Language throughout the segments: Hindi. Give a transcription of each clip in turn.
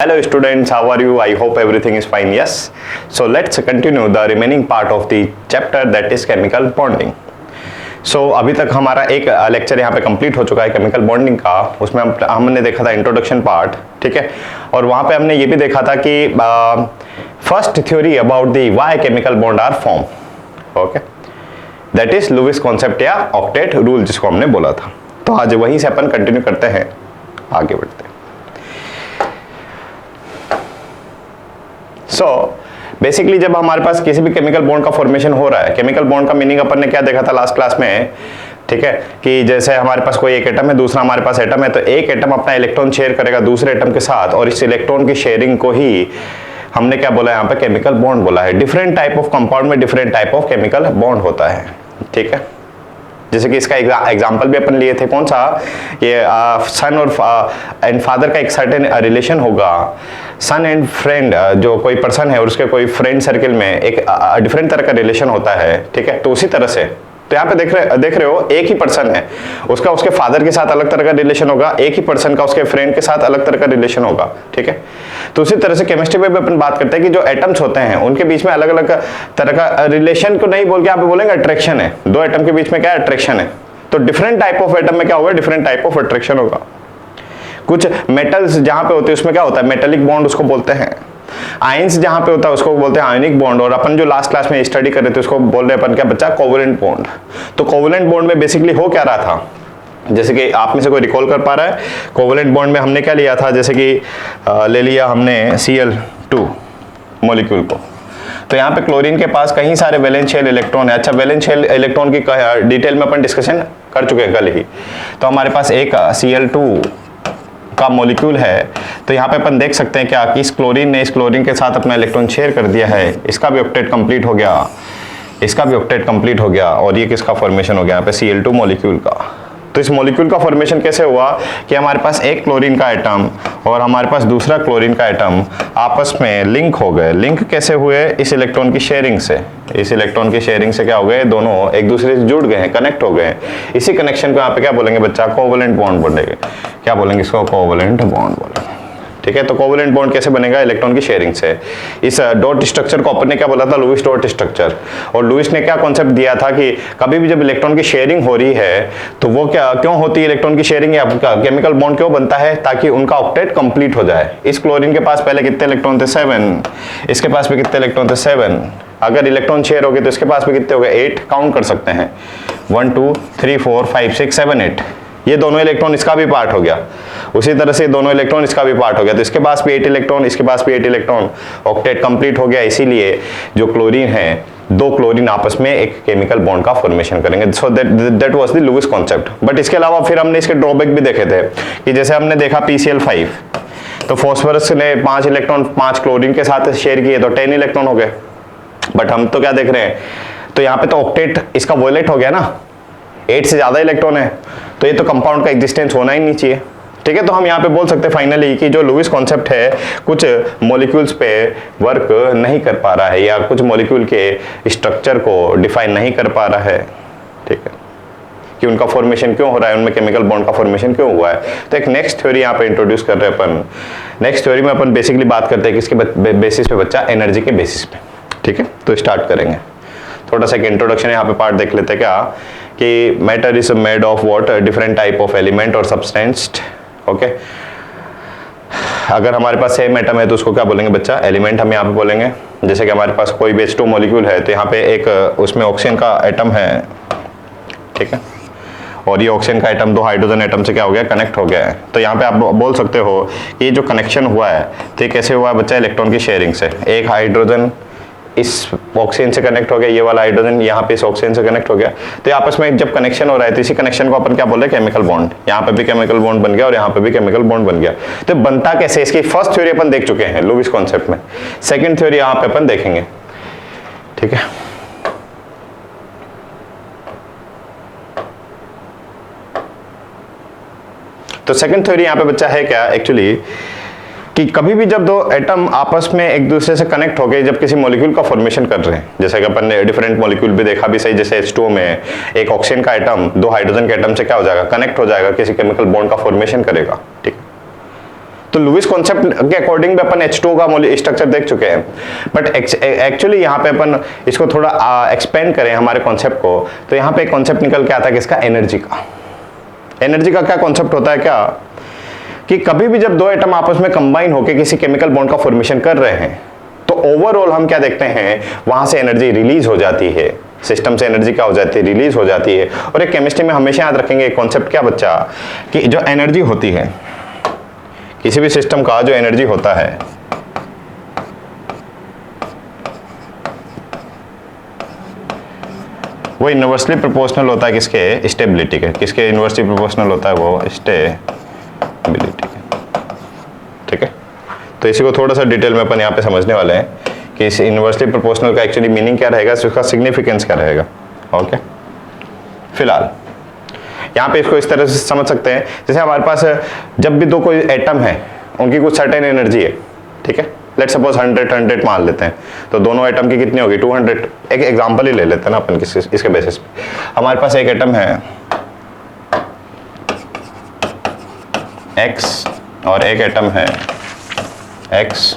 Hello students, how are you? I hope everything is fine. Yes. So let's continue the remaining part of the chapter, that is chemical bonding. So अभी तक हमारा एक लेक्चर यहाँ पे कंप्लीट हो चुका है केमिकल बॉन्डिंग का। उसमें हमने देखा था इंट्रोडक्शन पार्ट, ठीक है। और वहाँ पे हमने ये भी देखा था कि first theory about the why chemical bond are form, okay, that is Lewis concept या ऑक्टेट रूल जिसको हमने बोला था। तो आज वहीं से अपन कंटिन्यू करते हैं, आगे बढ़ते हैं। सो बेसिकली जब हमारे पास किसी भी केमिकल बॉन्ड का फॉर्मेशन हो रहा है, केमिकल बॉन्ड का मीनिंग अपन ने क्या देखा था लास्ट क्लास में, ठीक है, कि जैसे हमारे पास कोई एक एटम है, दूसरा हमारे पास एटम है, तो एक एटम अपना इलेक्ट्रॉन शेयर करेगा दूसरे एटम के साथ, और इस इलेक्ट्रॉन की शेयरिंग को ही हमने क्या बोला है यहाँ पे, केमिकल बॉन्ड बोला है। डिफरेंट टाइप ऑफ कंपाउंड में different type of chemical bond होता है, ठीक है। जैसे कि इसका एग्जांपल भी अपन लिए थे, कौन सा, ये सन और एंड फादर का एक सर्टेन रिलेशन होगा, सन एंड फ्रेंड, जो कोई पर्सन है और उसके कोई फ्रेंड सर्किल में एक डिफरेंट तरह का रिलेशन होता है, ठीक है। तो उसी तरह से तो यहाँ पे देख रहे हो, एक ही पर्सन है, उसका उसके फादर के साथ अलग तरह का रिलेशन होगा, एक ही पर्सन का उसके फ्रेंड के साथ अलग तरह का रिलेशन होगा, ठीक है। तो उसी तरह से केमिस्ट्री में भी अपन बात करते हैं कि जो एटम्स होते हैं उनके बीच में अलग अलग तरह का रिलेशन को नहीं बोल के यहाँ पे बोलेंगे अट्रैक्शन है। दो एटम के बीच में क्या अट्रैक्शन है, तो डिफरेंट टाइप ऑफ एटम में क्या होगा, डिफरेंट टाइप ऑफ अट्रैक्शन होगा। कुछ मेटल्स जहां पे होते हैं उसमें क्या होता है, मेटेलिक बॉन्ड उसको बोलते हैं। आयंस जहां पे होता है उसको बोलते हैं आयनिक बॉन्ड। और अपन जो लास्ट क्लास में स्टडी कर रहे थे उसको बोल रहे अपन क्या बच्चा, कोवलेंट बॉन्ड। तो कोवलेंट बॉन्ड में बेसिकली हो क्या रहा था, जैसे कि आप में से कोई रिकॉल कर पा रहा है, कोवलेंट बॉन्ड में हमने क्या लिया था, जैसे कि ले लिया हमने Cl2 मॉलिक्यूल को। तो यहाँ पे क्लोरीन के पास कहीं सारे वैलेंस शेल इलेक्ट्रॉन है। अच्छा, वैलेंस शेल इलेक्ट्रॉन की डिटेल में अपन डिस्कशन कर चुके हैं कल ही। तो हमारे पास एक Cl2 का मॉलिक्यूल है, तो यहाँ पे अपन देख सकते हैं क्या कि इस क्लोरीन ने इस क्लोरीन के साथ अपना इलेक्ट्रॉन शेयर कर दिया है, इसका भी ऑक्टेट कंप्लीट हो गया, इसका भी ऑक्टेट कंप्लीट हो गया, और ये किसका फॉर्मेशन हो गया यहाँ पे, Cl2 मॉलिक्यूल का। तो इस मॉलिक्यूल का फॉर्मेशन कैसे हुआ कि हमारे पास एक क्लोरीन का एटम और हमारे पास दूसरा क्लोरीन का एटम आपस में लिंक हो गए। लिंक कैसे हुए, इस इलेक्ट्रॉन की शेयरिंग से। इस इलेक्ट्रॉन की शेयरिंग से क्या हो गए, दोनों एक दूसरे से जुड़ गए हैं, कनेक्ट हो गए हैं। इसी कनेक्शन को यहाँ पे क्या बोलेंगे बच्चा, कोवलेंट बॉन्ड बोलेंगे। क्या बोलेंगे इसको, कोवलेंट बॉन्ड बोलेंगे, ठीक है। तो कोवलेंट बॉन्ड कैसे बनेगा, इलेक्ट्रॉन की शेयरिंग से। इस डॉट स्ट्रक्चर को अपन ने क्या बोला था, लुईस डॉट स्ट्रक्चर। और लुईस ने क्या कॉन्सेप्ट दिया था कि कभी भी जब इलेक्ट्रॉन की शेयरिंग हो रही है तो वो क्या क्यों होती है, इलेक्ट्रॉन की शेयरिंग या केमिकल बॉन्ड क्यों बनता है, ताकि उनका ऑक्टेट कंप्लीट हो जाए। इस क्लोरीन के पास पहले कितने इलेक्ट्रॉन थे, 7, इसके पास भी कितने इलेक्ट्रॉन थे, 7। अगर इलेक्ट्रॉन शेयर हो गए तो इसके पास भी कितने हो गए, 8। काउंट कर सकते हैं, 1 2 3 4 5 6 7 8। ये दोनों इलेक्ट्रॉन इसका भी पार्ट हो गया, उसी तरह से दोनों इलेक्ट्रॉन इसका भी पार्ट हो गया। तो इसके पास भी 8 इलेक्ट्रॉन, इसके पास भी 8 इलेक्ट्रॉन, ऑक्टेट कंप्लीट हो गया। इसीलिए जो क्लोरीन है, दो क्लोरीन आपस में एक केमिकल बॉन्ड का फॉर्मेशन करेंगे। So that was the Lewis concept. But इसके अलावा फिर हमने इसके ड्रॉबैक भी देखे थे कि जैसे हमने देखा PCl5, तो फॉस्फोरस ने 5 इलेक्ट्रॉन 5 क्लोरीन के साथ शेयर किए तो 10 इलेक्ट्रॉन हो गए। बट हम तो क्या देख रहे हैं, तो यहाँ पे तो ऑक्टेट इसका वॉयलेट हो गया ना, 8 से ज्यादा इलेक्ट्रॉन है, तो ये तो कंपाउंड का एग्जिस्टेंस होना ही नहीं चाहिए, ठीक है। तो हम यहाँ पे बोल सकते हैं फाइनली कि जो लुईस कॉन्सेप्ट है कुछ मॉलिक्यूल्स पे वर्क नहीं कर पा रहा है, या कुछ मॉलिक्यूल के स्ट्रक्चर को डिफाइन नहीं कर पा रहा है, ठीक है, कि उनका फॉर्मेशन क्यों हो रहा है, उनमें केमिकल बॉन्ड का फॉर्मेशन क्यों हुआ है। तो एक नेक्स्ट थ्योरी यहाँ पे इंट्रोड्यूस कर रहे हैं अपन। नेक्स्ट थ्योरी में अपन बेसिकली बात करते हैं किसके बेसिस पे बच्चा, एनर्जी के बेसिस पे, ठीक है। तो स्टार्ट करेंगे, थोड़ा सा एक इंट्रोडक्शन यहाँ पे पार्ट देख लेते हैं क्या, कि matter is made of what, different type of element और सब्सटेंस, ओके। अगर हमारे पास सेम एटम है तो उसको क्या बोलेंगे बच्चा, एलिमेंट हम यहाँ पे बोलेंगे। जैसे कि हमारे पास कोई भी H2 मॉलिक्यूल है, तो यहाँ पे एक उसमें ऑक्सीजन का एटम है, ठीक है, और ये ऑक्सीजन का एटम 2 हाइड्रोजन एटम से क्या हो गया, कनेक्ट हो गया है। तो यहाँ पे आप बोल सकते हो कि ये जो कनेक्शन हुआ है तो ये कैसे हुआ है बच्चा, इलेक्ट्रॉन की शेयरिंग से। एक हाइड्रोजन इस ऑक्सीजन से कनेक्ट हो गया, ये वाला हाइड्रोजन यहाँ पे इस ऑक्सीजन से कनेक्ट हो गया। तो आपस में जब कनेक्शन हो रहा है तो इसी कनेक्शन को अपन क्या बोल रहे हैं, केमिकल बॉन्ड। यहाँ पे भी केमिकल बॉन्ड बन गया और यहाँ पे भी केमिकल बॉन्ड बन गया। तो बनता कैसे, इसकी फर्स्ट थ्योरी अपन देख चुके हैं लुईस कॉन्सेप्ट में। सेकंड थ्योरी यहाँ पे अपन देखेंगे, ठीक है। तो सेकंड थ्योरी यहाँ पे बच्चा है क्या एक्चुअली, कि कभी भी जब दो एटम आपस में एक दूसरे से कनेक्ट हो गए, जब किसी मॉलिक्यूल का फॉर्मेशन कर रहे हैं, जैसे कि अपन ने डिफरेंट मॉलिक्यूल भी देखा भी सही, जैसे H2O में एक ऑक्सीजन का एटम 2 हाइड्रोजन के एटम से क्या हो जाएगा, कनेक्ट हो जाएगा, किसी केमिकल बॉन्ड का फॉर्मेशन करेगा, ठीक है। तो लुईस कॉन्सेप्ट के अकॉर्डिंग भी अपन H2O का स्ट्रक्चर देख चुके हैं, बट एक्चुअली यहाँ पे अपन इसको थोड़ा एक्सपेंड करें हमारे कॉन्सेप्ट को, तो यहाँ पे एक कॉन्सेप्ट निकल के आता है किसका, एनर्जी का। एनर्जी का क्या कॉन्सेप्ट होता है क्या, कि कभी भी जब दो एटम आपस में कंबाइन होकर किसी केमिकल बॉन्ड का फॉर्मेशन कर रहे हैं तो ओवरऑल हम क्या देखते हैं, वहां से एनर्जी रिलीज हो जाती है, सिस्टम से एनर्जी क्या हो जाती है, रिलीज हो जाती है। और एक केमिस्ट्री में हमेशा याद रखेंगे एक कॉन्सेप्ट क्या बच्चा, कि जो एनर्जी होती है किसी भी सिस्टम का, जो एनर्जी होता है वो इनवर्सली प्रोपोर्शनल होता है किसके, स्टेबिलिटी के। किसके इनवर्सली प्रोपोर्शनल होता है, वो स्टेबिलिटी के। ठीक है, तो इसी को थोड़ा सा डिटेल में अपन यहाँ पे समझने वाले हैं कि इस इनवर्सली प्रोपोर्शनल का एक्चुअली मीनिंग क्या रहेगा, उसका सिग्निफिकेंस क्या रहेगा। ओके, फिलहाल यहाँ पे इसको इस तरह से समझ सकते हैं, जैसे हमारे पास जब भी दो कोई एटम है उनकी कुछ सर्टेन एनर्जी है, ठीक है, लेट्स सपोज 100 मान लेते हैं, तो दोनों एटम की कितनी होगी, 200। एक एग्जांपल ही ले लेते हैं ना अपन इसके बेसिस पे। हमारे पास एक एटम है X और एक एटम है X।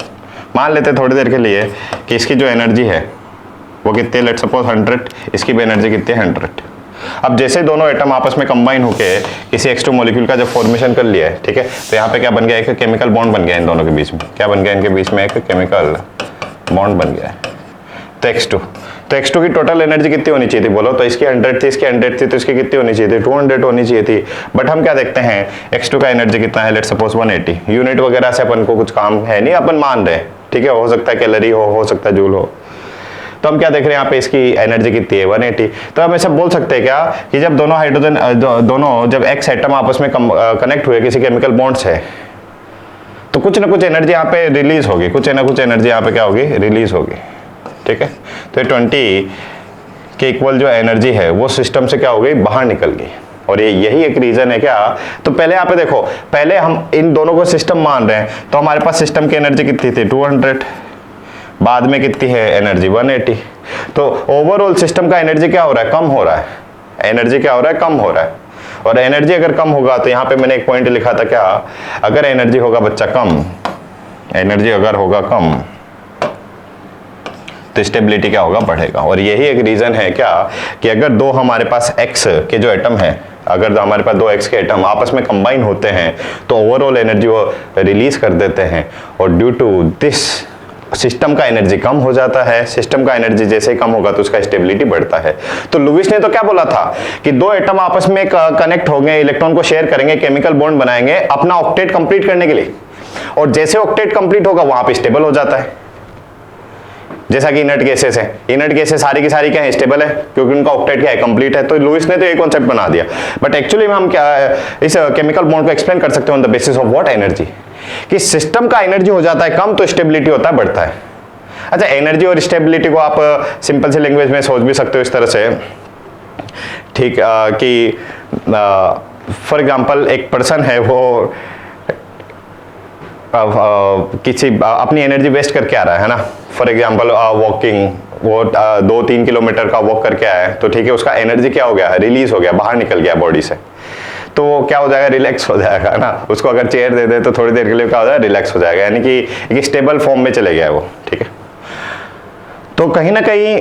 मान लेते हैं थोड़ी देर के लिए कि इसकी जो एनर्जी है वो कितनी है, लेट्स सपोज 100, इसकी भी एनर्जी कितनी है, 100। अब जैसे दोनों एटम आपस में कंबाइन होके किसी H2 मॉलिक्यूल का जब फॉर्मेशन कर लिया है, ठीक है, तो यहाँ पे क्या बन गया, एक केमिकल बॉन्ड बन गया इन दोनों के बीच में। क्या बन गया, इनके बीच में एक केमिकल बॉन्ड बन गया है, तो X2 की टोटल एनर्जी कितनी होनी चाहिए थी, बोलो, तो इसकी 100 थी, इसकी 100 थी, तो इसकी कितनी होनी चाहिए थी, 200 होनी चाहिए थी। बट हम क्या देखते हैं, X2 का एनर्जी कितना है, लेट्स सपोज 180। यूनिट वगैरह से अपन को कुछ काम है नहीं, अपन मान रहे हैं, ठीक है, हो सकता है कैलोरी हो सकता है जूल हो। तो हम क्या देख रहे हैं यहाँ पे, इसकी एनर्जी कितनी है, 180। तो हम ऐसा बोल सकते हैं क्या कि जब दोनों हाइड्रोजन जब X एटम आपस में कनेक्ट हुए किसी केमिकल बॉन्ड से, तो कुछ ना कुछ एनर्जी यहाँ पे रिलीज होगी, कुछ ना कुछ एनर्जी यहाँ पे क्या होगी, रिलीज होगी। ठीक है, तो ये 20 के इक्वल जो एनर्जी है वो सिस्टम से क्या हो गई, बाहर निकल गई। और ये यही एक रीजन है क्या, तो पहले यहाँ पे देखो, पहले हम इन दोनों को सिस्टम मान रहे हैं, तो हमारे पास सिस्टम की एनर्जी कितनी थी, 200, बाद में कितनी है एनर्जी, 180। तो ओवरऑल सिस्टम का एनर्जी क्या हो रहा है, कम हो रहा है, एनर्जी क्या हो रहा है, कम हो रहा है। और एनर्जी अगर कम होगा, तो यहाँ पे मैंने एक पॉइंट लिखा था क्या, अगर एनर्जी होगा बच्चा कम, एनर्जी अगर होगा कम, तो स्टेबिलिटी क्या होगा, बढ़ेगा। और यही एक रीजन है क्या, कि अगर दो हमारे पास X के जो एटम है, अगर हमारे पास दो X के एटम आपस में कंबाइन होते हैं, तो ओवरऑल एनर्जी वो रिलीज कर देते हैं, और ड्यू टू दिस सिस्टम का एनर्जी कम हो जाता है। सिस्टम का एनर्जी जैसे ही कम होगा तो उसका स्टेबिलिटी बढ़ता है। तो लुईस ने तो क्या बोला था कि दो एटम आपस में कनेक्ट हो गए, इलेक्ट्रॉन को शेयर करेंगे, केमिकल बॉन्ड बनाएंगे अपना ऑक्टेट कंप्लीट करने के लिए, और जैसे ऑक्टेट कंप्लीट होगा वहां पे स्टेबल हो जाता है। जैसा कि इनर्ट गैसेस है, इनर्ट गैसेस सारी की सारी क्या है, स्टेबल है, क्योंकि उनका ऑक्टेट क्या है, कंप्लीट है। तो लुईस ने तो ये कॉन्सेप्ट बना दिया। बट एक्चुअली में हम क्या इस केमिकल बॉन्ड को एक्सप्लेन कर सकते हैं on the basis of what, energy. कि सिस्टम का एनर्जी हो जाता है कम तो स्टेबिलिटी होता है, बढ़ता है। अच्छा, एनर्जी और स्टेबिलिटी को आप सिंपल सी लैंग्वेज में सोच भी सकते हो इस तरह से, ठीक, कि फॉर एग्जांपल एक पर्सन है, वो किसी अपनी एनर्जी वेस्ट करके आ रहा है ना, फॉर एग्जांपल वॉकिंग, वो 2-3 किलोमीटर का वॉक करके आया है, तो ठीक है, उसका एनर्जी क्या हो गया, रिलीज हो गया, बाहर निकल गया बॉडी से, तो वो क्या हो जाएगा, रिलैक्स हो जाएगा ना। उसको अगर चेयर दे दे तो थोड़ी देर के लिए क्या हो जाएगा, रिलैक्स हो जाएगा, यानी कि एक स्टेबल फॉर्म में चले गया वो। ठीक है, तो कहीं ना कहीं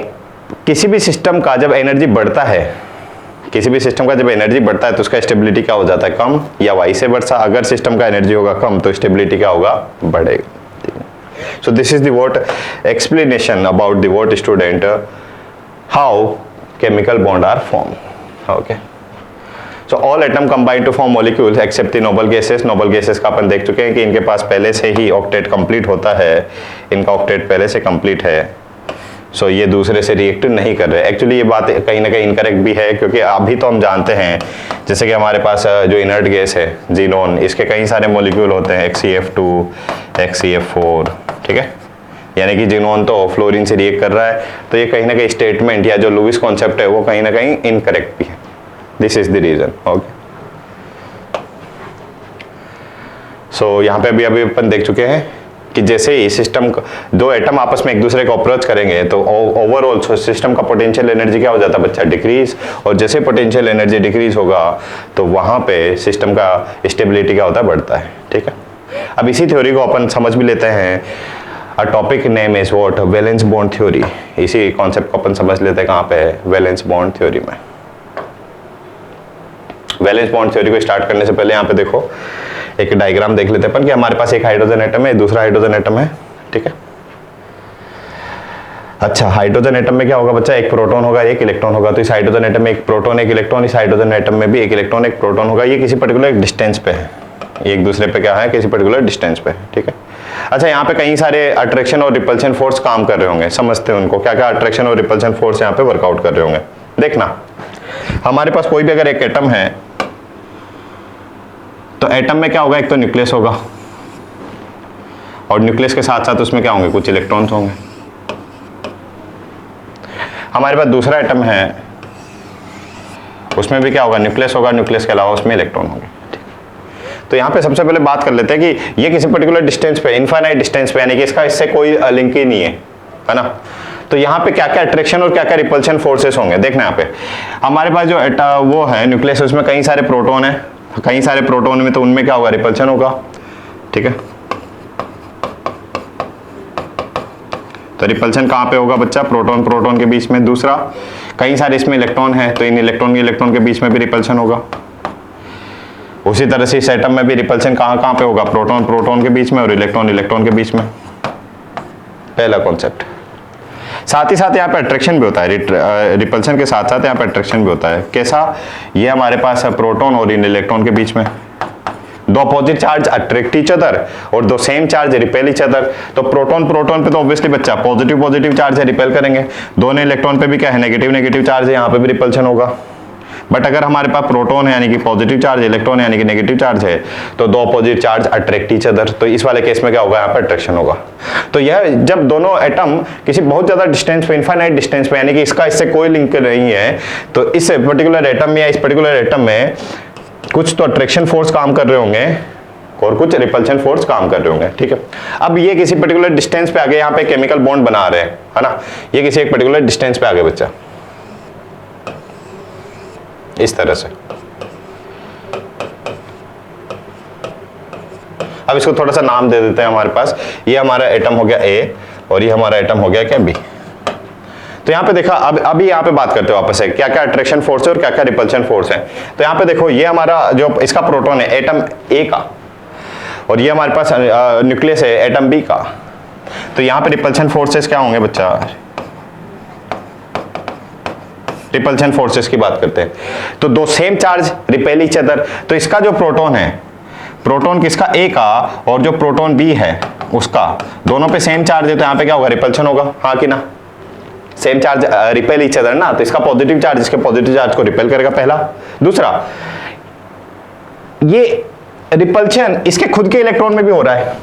किसी भी सिस्टम का जब एनर्जी बढ़ता है, किसी भी सिस्टम का जब एनर्जी बढ़ता है तो उसका स्टेबिलिटी क्या हो जाता है, कम, या वाइस वर्सा, अगर सिस्टम का एनर्जी होगा कम तो स्टेबिलिटी क्या होगा, बढ़ेगा। So this is the what explanation about the what student, how chemical bond are form. Okay, so all atom combine to form molecules except the noble gases. Noble gases का अपन देख चुके हैं कि इनके पास पहले से ही ऑक्टेट कंप्लीट होता है, इनका ऑक्टेट पहले से कंप्लीट है, सो ये दूसरे से रिएक्ट नहीं कर रहे। एक्चुअली ये बात कहीं ना कहीं इनकरेक्ट भी है, क्योंकि अभी तो हम जानते हैं जैसे कि हमारे पास जो इनर्ट गैस है जीनोन, इसके कई सारे मॉलिक्यूल होते हैं, XeF2, XeF4, ठीक है, यानी कि जीनोन तो फ्लोरीन से रिएक्ट कर रहा है। तो ये कहीं ना कहीं स्टेटमेंट या जो लुईस कॉन्सेप्ट है वो कहीं ना कहीं इनकरेक्ट भी है। This is the reason. Okay, so यहाँ पे अभी अपन देख चुके हैं कि जैसे ही सिस्टम दो एटम आपस में एक दूसरे को अप्रोच करेंगे तो ओवरऑल सिस्टम का पोटेंशियल एनर्जी क्या हो जाता है बच्चा, डिक्रीज। और जैसे पोटेंशियल एनर्जी डिक्रीज होगा तो वहां पे सिस्टम का स्टेबिलिटी क्या होता है, बढ़ता है। ठीक है, अब इसी थ्योरी को अपन समझ भी लेते हैं। A topic name is what, valence bond theory. इसी कॉन्सेप्ट को अपन समझ लेते हैं कहाँ पे, वैलेंस बॉन्ड थ्योरी में। वैलेंस बॉन्ड थ्योरी को स्टार्ट करने से पहले यहाँ पे देखो एक डायग्राम देख लेते हैं अपन कि हमारे पास एक हाइड्रोजन एटम है, दूसरा हाइड्रोजन एटम है, ठीक है। अच्छा, हाइड्रोजन एटम में क्या होगा बच्चा, एक प्रोटॉन होगा एक इलेक्ट्रॉन होगा। तो इस हाइड्रोजन एटम में एक प्रोटॉन एक इलेक्ट्रॉन, इस हाइड्रोजन एटम में भी एक इलेक्ट्रॉन एक प्रोटॉन होगा। ये किसी पर्टिकुलर डिस्टेंस पे है, एक दूसरे पे क्या है, किसी पर्टिकुलर डिस्टेंस पे है, ठीक है। अच्छा, यहाँ पे कई सारे अट्रैक्शन और रिपल्शन फोर्स काम कर रहे होंगे, समझते हैं उनको, क्या क्या अट्रैक्शन और रिपल्शन फोर्स यहाँ पे वर्कआउट कर रहे होंगे। देखना, हमारे पास कोई भी अगर एक एटम है तो एटम में क्या होगा, एक तो न्यूक्लियस होगा और न्यूक्लियस के साथ साथ उसमें क्या होंगे, कुछ इलेक्ट्रॉन्स होंगे। हमारे पास दूसरा एटम है, उसमें भी क्या होगा, न्यूक्लियस होगा, न्यूक्लियस के अलावा उसमें इलेक्ट्रॉन होंगे। तो यहाँ पे सबसे पहले बात कर लेते हैं कि ये किसी पर्टिकुलर डिस्टेंस पे, इनफाइनाइट डिस्टेंस पे, यानी कि इसका इससे कोई लिंक ही नहीं है ना। तो यहाँ पे क्या क्या अट्रैक्शन और क्या क्या रिपल्शन फोर्सेस होंगे, देखना यहाँ पे हमारे पास जो वो है न्यूक्लियस, उसमें कई सारे प्रोटॉन है, कई सारे प्रोटॉन में तो उनमें क्या होगा, रिपल्शन होगा, ठीक है। तो रिपल्शन कहाँ पे होगा बच्चा, प्रोटॉन प्रोटॉन के बीच में। दूसरा, कई सारे इसमें इलेक्ट्रॉन है तो इन इलेक्ट्रॉन के बीच में भी रिपल्शन होगा। उसी तरह से इस एटम में भी रिपल्शन कहाँ कहाँ पे होगा, प्रोटॉन प्रोटॉन के बीच में और इलेक्ट्रॉन के बीच में। पहला कॉन्सेप्ट। साथ ही साथ यहाँ पे अट्रैक्शन भी होता है, रिपल्शन के साथ साथ यहाँ पे अट्रैक्शन भी होता है। कैसा, ये हमारे पास है प्रोटॉन और इन इलेक्ट्रॉन के बीच में दो opposite charge attract each other और दो same charge repel each other. तो प्रोटॉन प्रोटॉन पे तो ऑब्वियसली बच्चा पॉजिटिव चार्ज है, रिपेल करेंगे। दोनों इलेक्ट्रॉन पे भी क्या है, नेगेटिव चार्ज है, यहाँ पे भी रिपल्शन होगा। बट अगर हमारे पास प्रोटॉन है यानी कि पॉजिटिव चार्ज, इलेक्ट्रॉन यानी कि नेगेटिव चार्ज है, तो दो opposite charge attract each other. तो इस वाले केस में क्या होगा, यहाँ पे अट्रैक्शन होगा। तो यह जब दोनों एटम किसी बहुत ज्यादा डिस्टेंस पे, इनफाइनाइट डिस्टेंस पे, यानी कि इसका इससे कोई लिंक नहीं है, तो इस पर्टिकुलर एटम या इस पर्टिकुलर एटम में कुछ तो अट्रैक्शन फोर्स काम कर रहे होंगे और कुछ रिपल्शन फोर्स काम कर रहे होंगे, ठीक है। अब ये किसी पर्टिकुलर डिस्टेंस पे आगे यहाँ पे केमिकल बॉन्ड बना रहे हैं, है ना। ये किसी एक पर्टिकुलर डिस्टेंस पे आगे बच्चा इस तरह से। अब इसको थोड़ा सा नाम दे देते हैं हमारे पास। ये हमारा एटम हो गया ए और ये हमारा एटम हो गया क्या, बी। तो यहाँ पे देखा, अभी यहाँ पे बात करते हो वापस से क्या क्या अट्रैक्शन फोर्स है और क्या क्या रिपल्शन फोर्स है। तो यहाँ पे देखो, ये हमारा जो इसका प्रोटॉन है एटम ए का, और ये हमारे पास न्यूक्लियस है एटम बी का। तो यहाँ पे रिपल्शन फोर्सेस क्या होंगे बच्चा, रिपल्शन फोर्सेस की बात करते हैं। तो दो same charge repel each other. तो इसका जो प्रोटॉन है, प्रोटॉन किसका, ए का, और जो प्रोटॉन बी है उसका, दोनों पे सेम चार्ज है, तो यहाँ पे क्या होगा, रिपल्शन होगा, हाँ कि ना। Same charge repel each other ना, तो इसका पॉजिटिव चार्ज इसके पॉजिटिव चार्ज को रिपेल करेगा, पहला। दूसरा, ये रिपल्शन इसके खुद के इलेक्ट्रॉन में भी हो रहा है।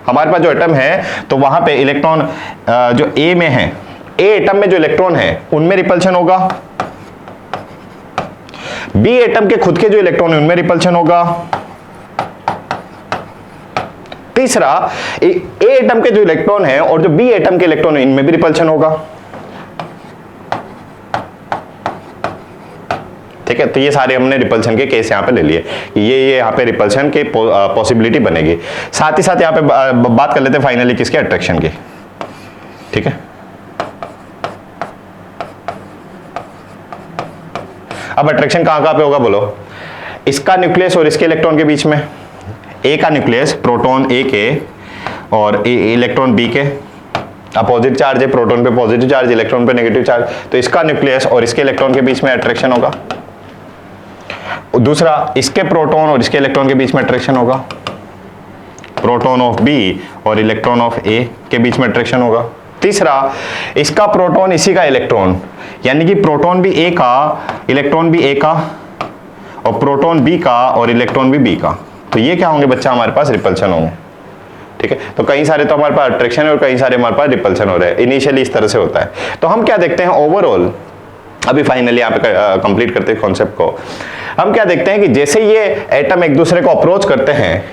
हमारे पास जो एटम है तो वहां पे इलेक्ट्रॉन जो ए में है, ए एटम में जो इलेक्ट्रॉन है उनमें रिपल्शन होगा। बी एटम के खुद के जो इलेक्ट्रॉन है उनमें रिपल्शन होगा। तीसरा, ए एटम के जो इलेक्ट्रॉन है और जो बी एटम के इलेक्ट्रॉन है इनमें भी रिपल्शन होगा, ठीक है। तो ये सारे हमने रिपल्शन के केस यहाँ पे ले लिए, ये यहाँ पे रिपल्शन के पॉसिबिलिटी बनेगी। साथ ही साथ यहाँ पे बात कर लेते हैं फाइनली किसके, अट्रैक्शन की, ठीक है। अब अट्रैक्शन कहाँ कहाँ पे होगा बोलो, इसका न्यूक्लियस और इसके इलेक्ट्रॉन के बीच में। ए का न्यूक्लियस प्रोटॉन ए के और इलेक्ट्रॉन बी के, अपोजिट चार्ज है, प्रोटॉन पे पॉजिटिव चार्ज, इलेक्ट्रॉन पे नेगेटिव चार्ज, तो इसका न्यूक्लियस और इसके इलेक्ट्रॉन के बीच में अट्रैक्शन होगा। दूसरा, इसके प्रोटॉन और इसके इलेक्ट्रॉन के बीच में अट्रैक्शन होगा। प्रोटॉन ऑफ बी और इलेक्ट्रॉन ऑफ ए के बीच में अट्रैक्शन होगा। तीसरा, इसका प्रोटॉन इसी का इलेक्ट्रॉन, यानी कि प्रोटॉन भी ए का, इलेक्ट्रॉन भी ए का, और प्रोटॉन बी का और इलेक्ट्रॉन भी बी का। तो ये क्या होंगे बच्चा, हमारे पास रिपल्शन होंगे, ठीक है। तो कई सारे तो हमारे पास अट्रैक्शन है और कई सारे हमारे पास रिपल्शन हो रहे हैं। इनिशियली इस तरह से होता है। तो हम क्या देखते हैं ओवरऑल, अभी फाइनली यहाँ पे कंप्लीट करते हैं कॉन्सेप्ट को। हम क्या देखते हैं कि जैसे ये एटम एक दूसरे को अप्रोच करते हैं,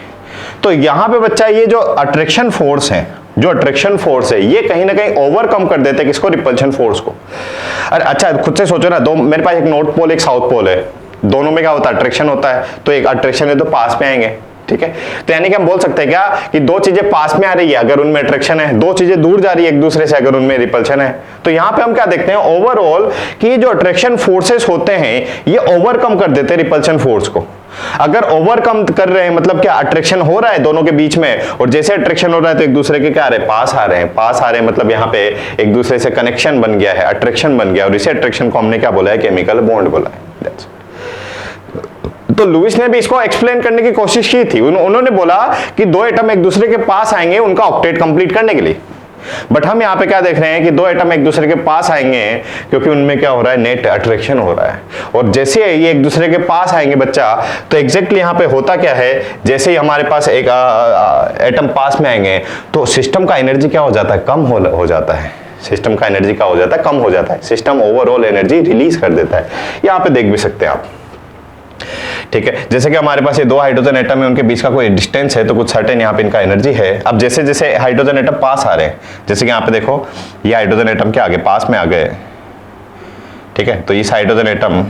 तो यहाँ पे बच्चा ये जो अट्रैक्शन फोर्स है, जो अट्रैक्शन फोर्स है, ये कहीं ना कहीं ओवरकम कर देते हैं किसको, रिपल्शन फोर्स को। अरे अच्छा, खुद से सोचो ना, दो मेरे पास एक नॉर्थ पोल एक साउथ पोल है, दोनों में क्या होता है, अट्रैक्शन होता है। तो एक अट्रैक्शन है तो पास में आएंगे, ठीक है, तो यानी कि हम बोल सकते हैं क्या कि दो चीजें पास में आ रही है अगर उनमें अट्रैक्शन है, दो चीजें दूर जा रही है एक दूसरे से अगर उनमें रिपल्शन है। तो यहां पे हम क्या देखते हैं ओवरऑल कि जो अट्रैक्शन फोर्सेस होते हैं ये ओवरकम कर देते हैं रिपल्शन फोर्स को। अगर ओवरकम कर रहे हैं मतलब क्या अट्रैक्शन हो रहा है दोनों के बीच में, और जैसे अट्रैक्शन हो रहा है तो एक दूसरे के क्या आ रहे हैं, पास आ रहे हैं, पास आ रहे हैं मतलब यहाँ पे एक दूसरे से कनेक्शन बन गया है, अट्रैक्शन बन गया, और इसी अट्रैक्शन को हमने क्या बोला है, केमिकल बॉन्ड बोला है। तो लुईस ने भी इसको एक्सप्लेन करने की कोशिश की थी। उन्होंने बोला कि दो एटम एक दूसरे के पास आएंगे उनका ऑक्टेट कंप्लीट करने के लिए, बट हम यहाँ पे क्या देख रहे हैं कि दो एटम एक दूसरे के पास आएंगे क्योंकि उनमें क्या हो रहा है, नेट अट्रैक्शन हो रहा है। और जैसे ये एक दूसरे के पास आएंगे बच्चा, तो एग्जैक्टली यहाँ पे होता क्या है, जैसे ही हमारे पास एक एटम पास में आएंगे तो सिस्टम का एनर्जी क्या हो जाता है, कम हो जाता है। सिस्टम का एनर्जी क्या हो जाता है, कम हो जाता है। सिस्टम ओवरऑल एनर्जी रिलीज कर देता है। यहाँ पे देख भी सकते हैं आप, ठीक है। जैसे कि हमारे पास ये दो हाइड्रोजन एटम है, उनके बीच का कोई डिस्टेंस है तो कुछ सर्टेन यहाँ पे इनका एनर्जी है। अब जैसे जैसे हाइड्रोजन एटम पास आ रहे हैं, जैसे कि यहाँ पे देखो ये हाइड्रोजन एटम के आगे पास में आ गए, ठीक है। तो इस हाइड्रोजन एटम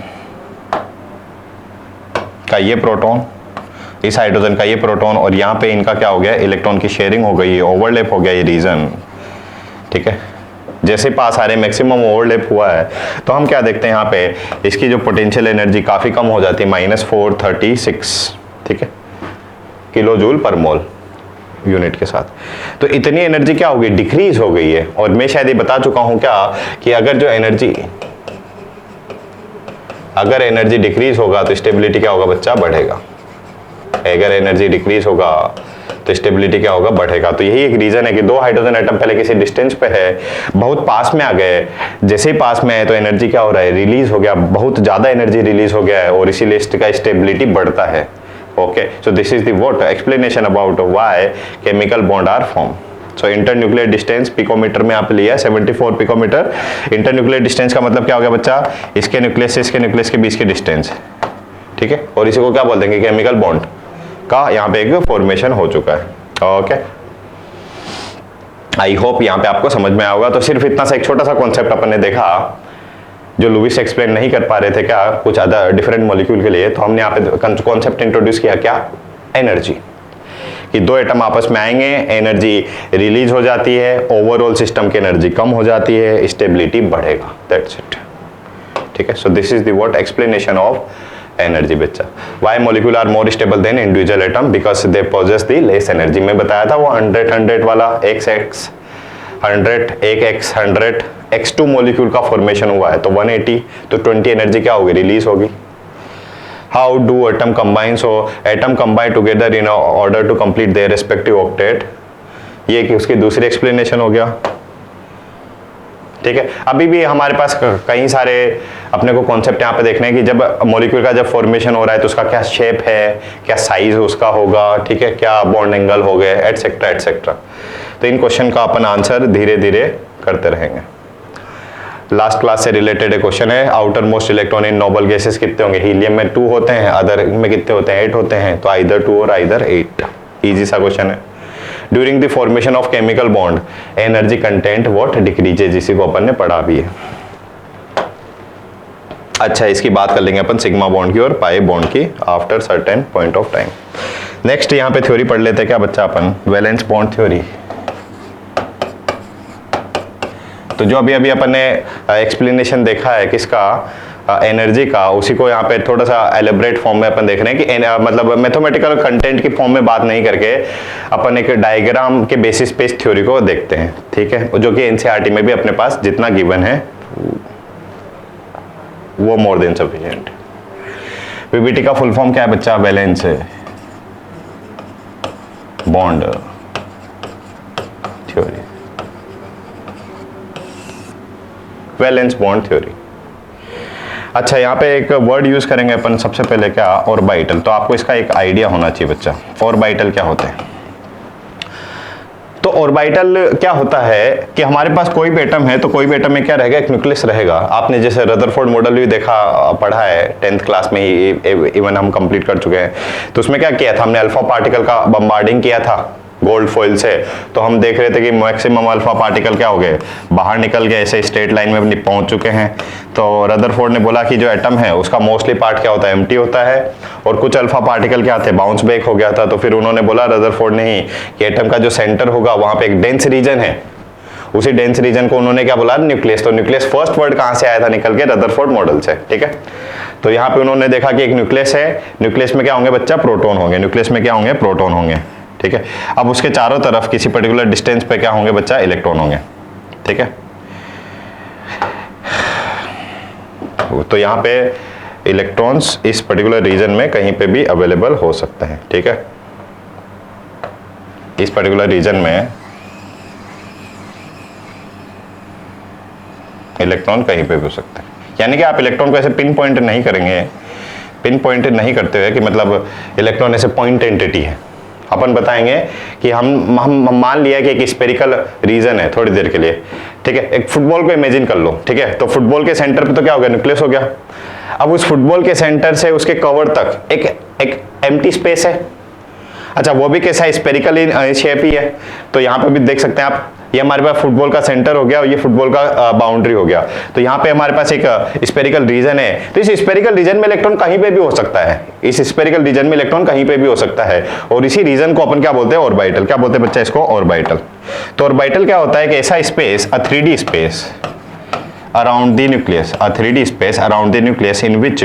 का ये प्रोटॉन, इस हाइड्रोजन का ये प्रोटॉन, और यहाँ पे इनका क्या हो गया, इलेक्ट्रॉन की शेयरिंग हो गई, ओवरलैप हो गया ये रीजन, ठीक है। जैसे पास आ रहे मैक्सिमम ओवरलैप हुआ है तो हम क्या देखते हैं यहाँ पे इसकी जो पोटेंशियल एनर्जी काफी कम हो जाती है, -436, ठीक है, किलो जूल पर मोल यूनिट के साथ। तो इतनी एनर्जी क्या हो गई, डिक्रीज हो गई है। और मैं शायद ये बता चुका हूं क्या कि अगर एनर्जी डिक्रीज होगा तो स्टेबिलिटी क्या होगा बच्चा, बढ़ेगा। अगर एनर्जी डिक्रीज होगा तो स्टेबिलिटी क्या होगा, बढ़ेगा। तो यही एक रीजन है कि दो हाइड्रोजन एटम पहले किसी डिस्टेंस पे है, बहुत पास में आ गए, जैसे ही पास में आए तो एनर्जी क्या हो रहा है, रिलीज हो गया, बहुत ज्यादा एनर्जी रिलीज हो गया है, और इसीलिए इसका स्टेबिलिटी बढ़ता है। Okay, so this is the what explanation about why chemical bond are form. So internuclear distance picometer में आप लिया 74 पिकोमीटर। इंटरन्यूक्लियर डिस्टेंस का मतलब क्या हो गया बच्चा, इसके न्यूक्लियस से इसके न्यूक्लियस के बीच के डिस्टेंस, ठीक है। और इसी को क्या बोल देंगे, केमिकल बॉन्ड का यहाँ पे एक फॉर्मेशन हो चुका है। ओके, आई होप यहाँ पे आपको समझ में आया होगा। तो सिर्फ इतना सा एक छोटा सा कॉन्सेप्ट अपन ने देखा जो लुईस एक्सप्लेन नहीं कर पा रहे थे क्या कुछ अदर डिफरेंट मॉलिक्यूल के लिए, तो हमने यहाँ पे कॉन्सेप्ट इंट्रोड्यूस किया, क्या, एनर्जी, कि दो एटम आपस में आएंगे, एनर्जी रिलीज हो जाती है, ओवरऑल सिस्टम की एनर्जी कम हो जाती है, स्टेबिलिटी बढ़ेगा, दैट्स इट, ठीक है। So this is the what explanation of energy बच्चा। Why molecule are more stable than individual atom, because they possess the less energy. मैं बताया था वो 100 वाला x 100 x2 मॉलिक्यूल का फॉर्मेशन हुआ है तो 180, तो 20 एनर्जी क्या होगी, रिलीज होगी। How do atom combine, so atom combine together in order to complete their respective octet, ये कि उसकी दूसरी एक्सप्लेनेशन हो गया, ठीक है। अभी भी हमारे पास कई सारे अपने को कॉन्सेप्ट यहाँ पे देखने हैं कि जब मॉलिक्यूल का जब फॉर्मेशन हो रहा है तो उसका क्या शेप है, क्या साइज उसका होगा, ठीक है, क्या बॉन्ड एंगल हो गए, एटसेट्रा एटसेट्रा। तो इन क्वेश्चन का अपन आंसर धीरे धीरे करते रहेंगे। लास्ट क्लास से रिलेटेड एक क्वेश्चन है, outer most electron in noble gases कितने होंगे, हीलियम में 2 होते हैं, अदर में कितने होते हैं, 8 होते हैं, तो आइदर 2 और आइदर 8। इजी सा क्वेश्चन है। During the formation of chemical bond energy content what decreases, इसी को अपन ने पढ़ा भी है। अच्छा, इसकी बात कर लेंगे अपन सिग्मा बॉन्ड की और पाई बॉन्ड की after certain point of time. Next यहाँ पे थ्योरी पढ़ लेते हैं क्या बच्चा अपन, वैलेंस बॉन्ड थ्योरी। तो जो अभी अभी अपन ने एक्सप्लेनेशन देखा है किसका, एनर्जी का, उसी को यहाँ पे थोड़ा सा एलेबरेट फॉर्म में अपन देख रहे हैं कि मतलब मैथमेटिकल कंटेंट की फॉर्म में बात नहीं करके अपन एक डायग्राम के बेसिस पे इस थ्योरी को देखते हैं, ठीक है, जो कि एनसीईआरटी में भी अपने पास जितना गिवन है वो मोर देन सफिशिएंट। वीबीटी का फुल फॉर्म क्या है बच्चा, valence bond theory, valence bond theory. अच्छा, यहाँ पे एक वर्ड यूज करेंगे अपन सबसे पहले क्या, ऑर्बिटल। तो आपको इसका एक आइडिया होना चाहिए बच्चा, ऑर्बिटल क्या होते हैं। तो ऑर्बिटल क्या होता है कि हमारे पास कोई भी एटम है तो कोई भी एटम में क्या रहेगा, एक न्यूक्लियस रहेगा। आपने जैसे रदरफोर्ड मॉडल भी देखा, पढ़ा है 10th क्लास में ही, इवन हम कंप्लीट कर चुके हैं। तो उसमें क्या किया था हमने, अल्फा पार्टिकल का बम्बार्डिंग किया था गोल्ड फॉइल से, तो हम देख रहे थे कि मैक्सिमम अल्फा पार्टिकल क्या हो गए, बाहर निकल गए, ऐसे स्ट्रेट लाइन में पहुंच चुके हैं। तो रदरफोर्ड ने बोला कि जो एटम है उसका मोस्टली पार्ट क्या होता है, एम्प्टी होता है, और कुछ अल्फा पार्टिकल क्या थे, बाउंस बैक हो गया था। तो फिर उन्होंने बोला रदरफोर्ड ने ही कि एटम का जो सेंटर होगा वहां पे एक डेंस रीजन है, उसी डेंस रीजन को उन्होंने क्या बोला, न्यूक्लियस। तो न्यूक्लियस फर्स्ट वर्ड कहां से आया था, निकल के रदरफोर्ड मॉडल से। ठीक है, तो यहाँ पे उन्होंने देखा कि एक न्यूक्लियस है, न्यूक्लियस में क्या होंगे बच्चा, प्रोटॉन होंगे, न्यूक्लियस में क्या होंगे, प्रोटॉन होंगे। ठीक है, अब उसके चारों तरफ किसी पर्टिकुलर डिस्टेंस पे क्या होंगे बच्चा, इलेक्ट्रॉन होंगे। ठीक है, तो यहाँ पे इलेक्ट्रॉन्स इस पर्टिकुलर रीजन में कहीं पे भी अवेलेबल हो सकते हैं। ठीक है, इस पर्टिकुलर रीजन में इलेक्ट्रॉन कहीं पे भी हो सकते हैं। यानी कि आप इलेक्ट्रॉन को ऐसे पिन पॉइंट नहीं करेंगे, पिन पॉइंट नहीं करते हुए कि मतलब इलेक्ट्रॉन ऐसे पॉइंट एंटिटी है। अपन बताएंगे कि हम मान लिया कि एक स्फेरिकल रीजन है थोड़ी देर के लिए। ठीक है, एक फुटबॉल को इमेजिन कर लो। ठीक है, तो फुटबॉल के सेंटर पे तो क्या हो गया, न्यूक्लियस हो गया। अब उस फुटबॉल के सेंटर से उसके कवर तक एक एम्प्टी स्पेस है। अच्छा, वो भी कैसा है, स्फेरिकल शेप ही है। तो यहाँ पे भी देख सकते हैं आप, ये हमारे पास फुटबॉल का सेंटर हो गया और ये फुटबॉल का बाउंड्री हो गया। तो यहाँ पे हमारे पास एक स्फेरिकल रीजन है। तो इस स्फेरिकल रीजन में इलेक्ट्रॉन कहीं पे भी हो सकता है, इस स्फेरिकल रीजन में इलेक्ट्रॉन कहीं पे भी हो सकता है। और इसी रीजन को अपन क्या बोलते हैं, ऑर्बिटल। क्या बोलते हैं बच्चा इसको, ऑर्बिटल। तो ऑर्बिटल क्या होता है कि ऐसा space, a 3D space around the nucleus, a 3D space around the nucleus in which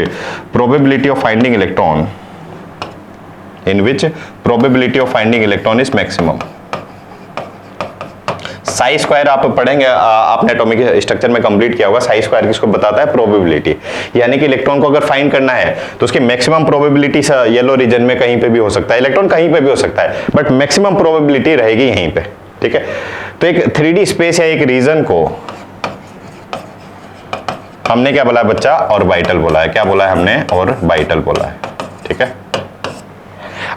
probability of finding electron, in which probability of finding electron is maximum। Sai square आप पढ़ेंगे, आपने एटॉमिक स्ट्रक्चर में कंप्लीट किया होगा। साई स्क्वायर किसको बताता है, प्रोबेबिलिटी। यानी कि इलेक्ट्रॉन को अगर फाइंड करना है तो उसकी मैक्सिमम प्रोबेबिलिटी येलो रीजन में कहीं पे भी हो सकता है, इलेक्ट्रॉन कहीं पे भी हो सकता है, बट मैक्सिमम प्रोबेबिलिटी रहेगी यहीं पे। ठीक है, तो एक 3D स्पेस या एक रीजन को हमने क्या बोला बच्चा, ऑर्बिटल बोला है। क्या बोला है हमने, ऑर्बिटल बोला है। ठीक है,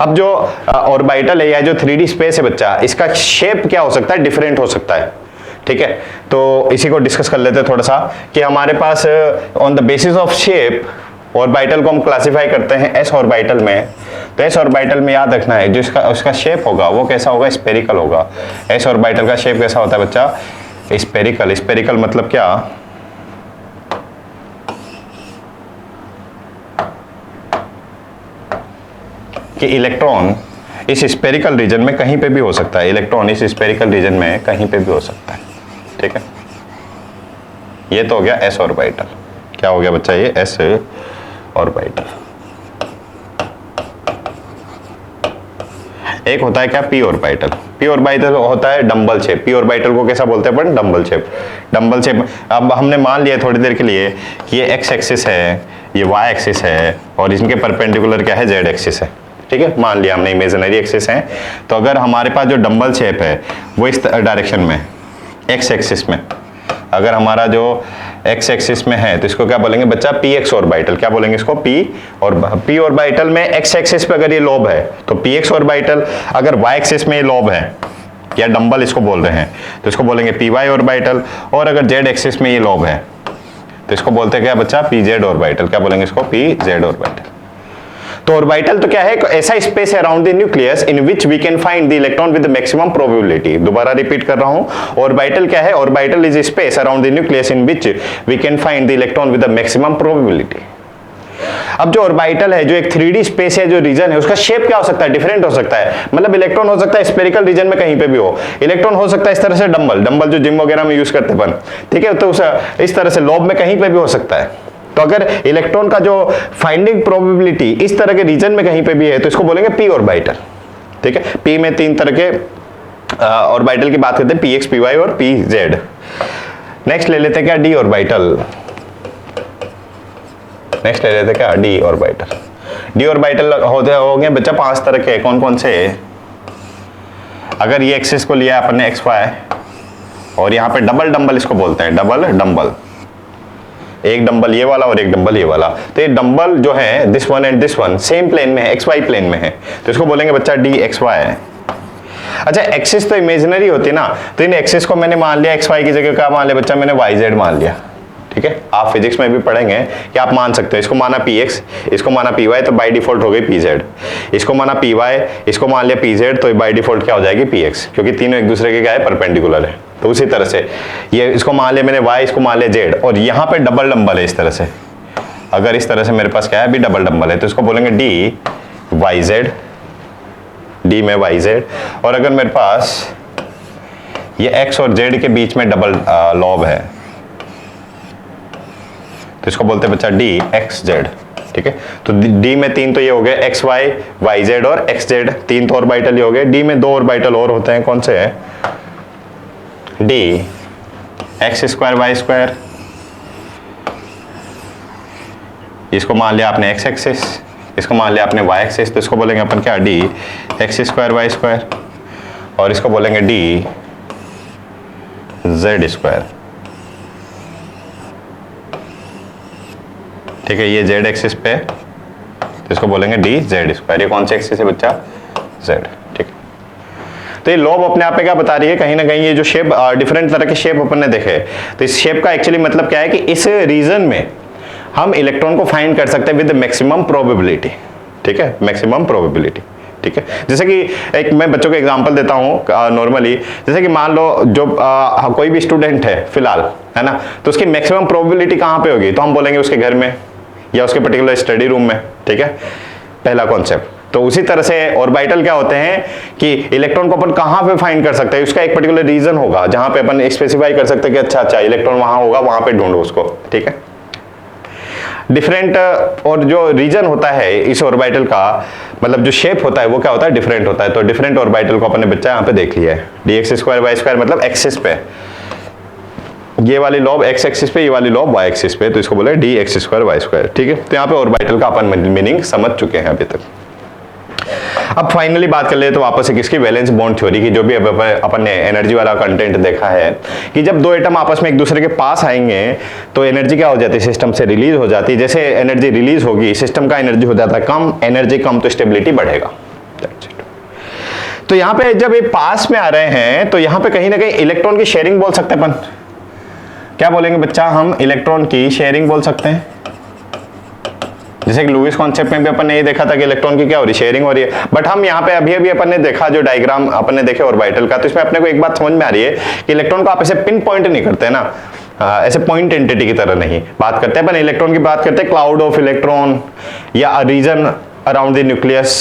अब जो ऑर्बिटल है या जो 3D स्पेस है बच्चा, इसका शेप क्या हो सकता है, डिफरेंट हो सकता है। ठीक है, तो इसी को डिस्कस कर लेते हैं थोड़ा सा कि हमारे pass on the basis of shape orbital को हम क्लासिफाई करते हैं एस ऑर्बिटल में। तो एस ऑर्बिटल में याद रखना है जो उसका शेप होगा वो कैसा होगा, स्फेरिकल होगा। एस ऑर्बिटल का शेप कैसा होता है बच्चा, स्फेरिकल। स्फेरिकल मतलब क्या, कि इलेक्ट्रॉन इस स्फेरिकल रीजन में कहीं पे भी हो सकता है, इलेक्ट्रॉन इस स्फेरिकल रीजन में कहीं पे भी हो सकता है। ठीक है, ये तो हो गया एस ऑर्बिटल। क्या हो गया बच्चा, ये एस ऑर्बिटल। एक होता है क्या, पी ऑर्बिटल। पी ऑर्बिटल होता है डंबल शेप। पी ऑर्बिटल को कैसा बोलते हैं अपन, डंबल शेप। Dumbbell shape. अब हमने मान लिया थोड़ी देर के लिए कि ये एक्स एक्सिस है, ये वाई एक्सिस है, और इनके परपेंडिकुलर क्या है, जेड एक्सिस है। ठीक है, मान लिया हमने इमेजिनरी एक्सिस है। तो अगर हमारे पास जो डंबल शेप है वो इस डायरेक्शन में, एक्स एक्सिस में, अगर हमारा जो एक्स एक्सिस में है तो इसको क्या बोलेंगे बच्चा, पी एक्स ऑर्बिटल। क्या बोलेंगे इसको, पी ऑर्बिटल में एक्स एक्सिस पे अगर ये लोब है तो पी एक्स ऑर्बिटल, अगर वाई एक्सिस में ये लोब है या डंबल इसको बोल रहे हैं तो इसको बोलेंगे पी वाई ऑर्बिटल, और अगर जेड एक्सिस में ये लोब है तो इसको बोलते हैं क्या बच्चा, पी जेड ऑर्बिटल। क्या बोलेंगे इसको, पी जेड ऑर्बिटल। तो ऑर्बिटल तो क्या है, ऐसा स्पेस है around the nucleus in which we can find the electron with maximum probability. दोबारा रिपीट कर रहा हूं, ऑर्बिटल क्या है, orbital is space around the nucleus in which we can find the electron with maximum probability. अब जो ऑर्बिटल है, जो एक 3D स्पेस है, जो रीजन है, उसका शेप क्या हो सकता है, डिफरेंट हो सकता है। मतलब इलेक्ट्रॉन हो सकता है स्फेरिकल रीजन में कहीं पे भी हो, इलेक्ट्रॉन हो सकता है इस तरह से डंबल जो जिम वगैरह में यूज करते हैं अपन। ठीक है, तो इस तरह से लोब में कहीं पे भी हो सकता है। तो अगर इलेक्ट्रॉन का जो फाइंडिंग प्रोबेबिलिटी इस तरह के रीजन में कहीं पे भी है तो इसको बोलेंगे पी ऑर्बिटल। ठीक है, पी में 3 तरह के ऑर्बिटल की बात करते हैं, पी एक्स, पी वाई और पी जेड। नेक्स्ट ले लेते हैं क्या, डी ऑर्बिटल। नेक्स्ट ले लेते हैं क्या, डी ऑर्बिटल। डी ऑर्बिटल होंगे बच्चा 5 तरह के। कौन कौन से, अगर ये एक्सिस को लिया अपन ने एक्स वाई, और यहाँ पे डबल इसको बोलते हैं, डबल डंबल। एक डंबल ये वाला और एक डंबल ये वाला। तो ये डंबल जो है this one and this one same plane में है, एक्स वाई प्लेन में है, तो इसको बोलेंगे बच्चा डी एक्स वाई। अच्छा, एक्सिस तो इमेजिनरी होती है ना, तो इन एक्सिस को मैंने मान लिया एक्स वाई की जगह क्या मान लिया बच्चा, मैंने वाई जेड मान लिया। ठीक है, आप फिजिक्स में भी पढ़ेंगे कि आप मान सकते हो इसको माना px, इसको माना py, तो बाय डिफॉल्ट हो गई pz, इसको माना py, इसको मान लिया pz, तो बाय डिफॉल्ट क्या हो जाएगी px, क्योंकि तीनों एक दूसरे के क्या है, परपेंडिकुलर है। तो उसी तरह से ये इसको मान लिया मैंने y, इसको मान लिया z, और यहाँ पे डबल डंबल है इस तरह से, अगर इस तरह से मेरे पास क्या है, अभी डबल डंबल है, तो इसको बोलेंगे dy z, d में yz, और अगर मेरे पास ये x और z के बीच में डबल लॉब है तो इसको बोलते हैं बच्चा dxz, ठीक है। तो d में 3 तो ये हो गए xy, yz और xz, 3 तो ऑर्बिटल ही हो गए। d में 2 ऑर्बिटल और होते हैं, कौन से हैं, d x square y square, इसको मान लिया आपने x एक्सिस, इसको मान लिया आपने y एक्सिस, तो इसको बोलेंगे अपन क्या, d x square y square, और इसको बोलेंगे d z स्क्वायर, ठीक है। ये z एक्सिस पे तो इसको बोलेंगे डी जेड स्क्वायर। ये कौन सी एक्सिस है बच्चा, z, ठीक है। तो ये लॉब अपने आप पे क्या बता रही है, कहीं ना कहीं ये जो शेप, डिफरेंट तरह के शेप अपन ने देखे, तो इस शेप का एक्चुअली मतलब क्या है कि इस रीजन में हम इलेक्ट्रॉन को फाइंड कर सकते हैं विद मैक्सिमम प्रोबेबिलिटी, ठीक है, मैक्सिमम प्रोबेबिलिटी, ठीक है। जैसे कि एक मैं बच्चों को एग्जांपल देता हूँ नॉर्मली, जैसे कि मान लो जो कोई भी स्टूडेंट है फिलहाल, है ना, तो उसकी मैक्सिमम प्रोबेबिलिटी कहाँ पे होगी, तो हम बोलेंगे उसके घर में या उसके पर्टिकुलर स्टडी रूम में, ठीक है, पहला कॉन्सेप्ट। तो उसी तरह से ऑर्बिटल क्या होते हैं कि इलेक्ट्रॉन को अपन कहाँ पे फाइंड कर सकते हैं, उसका एक पर्टिकुलर रीजन होगा जहां पे अपन स्पेसिफाई कर सकते हैं कि अच्छा इलेक्ट्रॉन वहां होगा, वहां पे ढूंढो उसको, ठीक है। डिफरेंट और जो रीजन होता है इस ऑर्बिटल का, मतलब जो शेप होता है वो क्या होता है, डिफरेंट होता है। तो डिफरेंट ऑर्बिटल को अपन ने बच्चा यहाँ पे देख लिया है, dx स्क्वायर y स्क्वायर मतलब एक्सिस पे, ये वाली लॉब x एक्सिस पे, ये वाली लॉब y एक्सिस पे, तो इसको बोले dx स्क्वायर y स्क्वायर, ठीक है। तो यहाँ पे ऑर्बिटल का अपन मीनिंग समझ चुके हैं अभी तक। अब फाइनली बात कर ले तो वापस से किसकी, वैलेंस बॉन्ड थ्योरी की, जो भी अपन ने एनर्जी वाला कंटेंट देखा है कि जब दो एटम आपस में एक दूसरे के पास आएंगे तो एनर्जी क्या हो जाती है, सिस्टम से रिलीज हो जाती है। जैसे एनर्जी रिलीज होगी, सिस्टम का एनर्जी हो जाता है कम, एनर्जी कम तो स्टेबिलिटी बढ़ेगा। तो यहाँ पे जब ये पास में आ रहे हैं तो यहाँ पे कहीं ना कहीं इलेक्ट्रॉन की शेयरिंग बोल सकते हैं अपन, क्या बोलेंगे बच्चा, हम इलेक्ट्रॉन की शेयरिंग बोल सकते हैं। जैसे कि लुईस कॉन्सेप्ट में भी अपन ने ये देखा था कि इलेक्ट्रॉन की क्या हो रही है, शेयरिंग हो रही है। बट हम यहाँ पे अभी अपन ने देखा जो डायग्राम अपन ने देखे ऑर्बिटल का, तो इसमें अपने को एक बात समझ में आ रही है कि इलेक्ट्रॉन को आप ऐसे पिन पॉइंट नहीं करते ना, ऐसे पॉइंट एंटिटी की तरह नहीं बात करते हैं अपन। इलेक्ट्रॉन की बात करते हैं क्लाउड ऑफ इलेक्ट्रॉन या region around the nucleus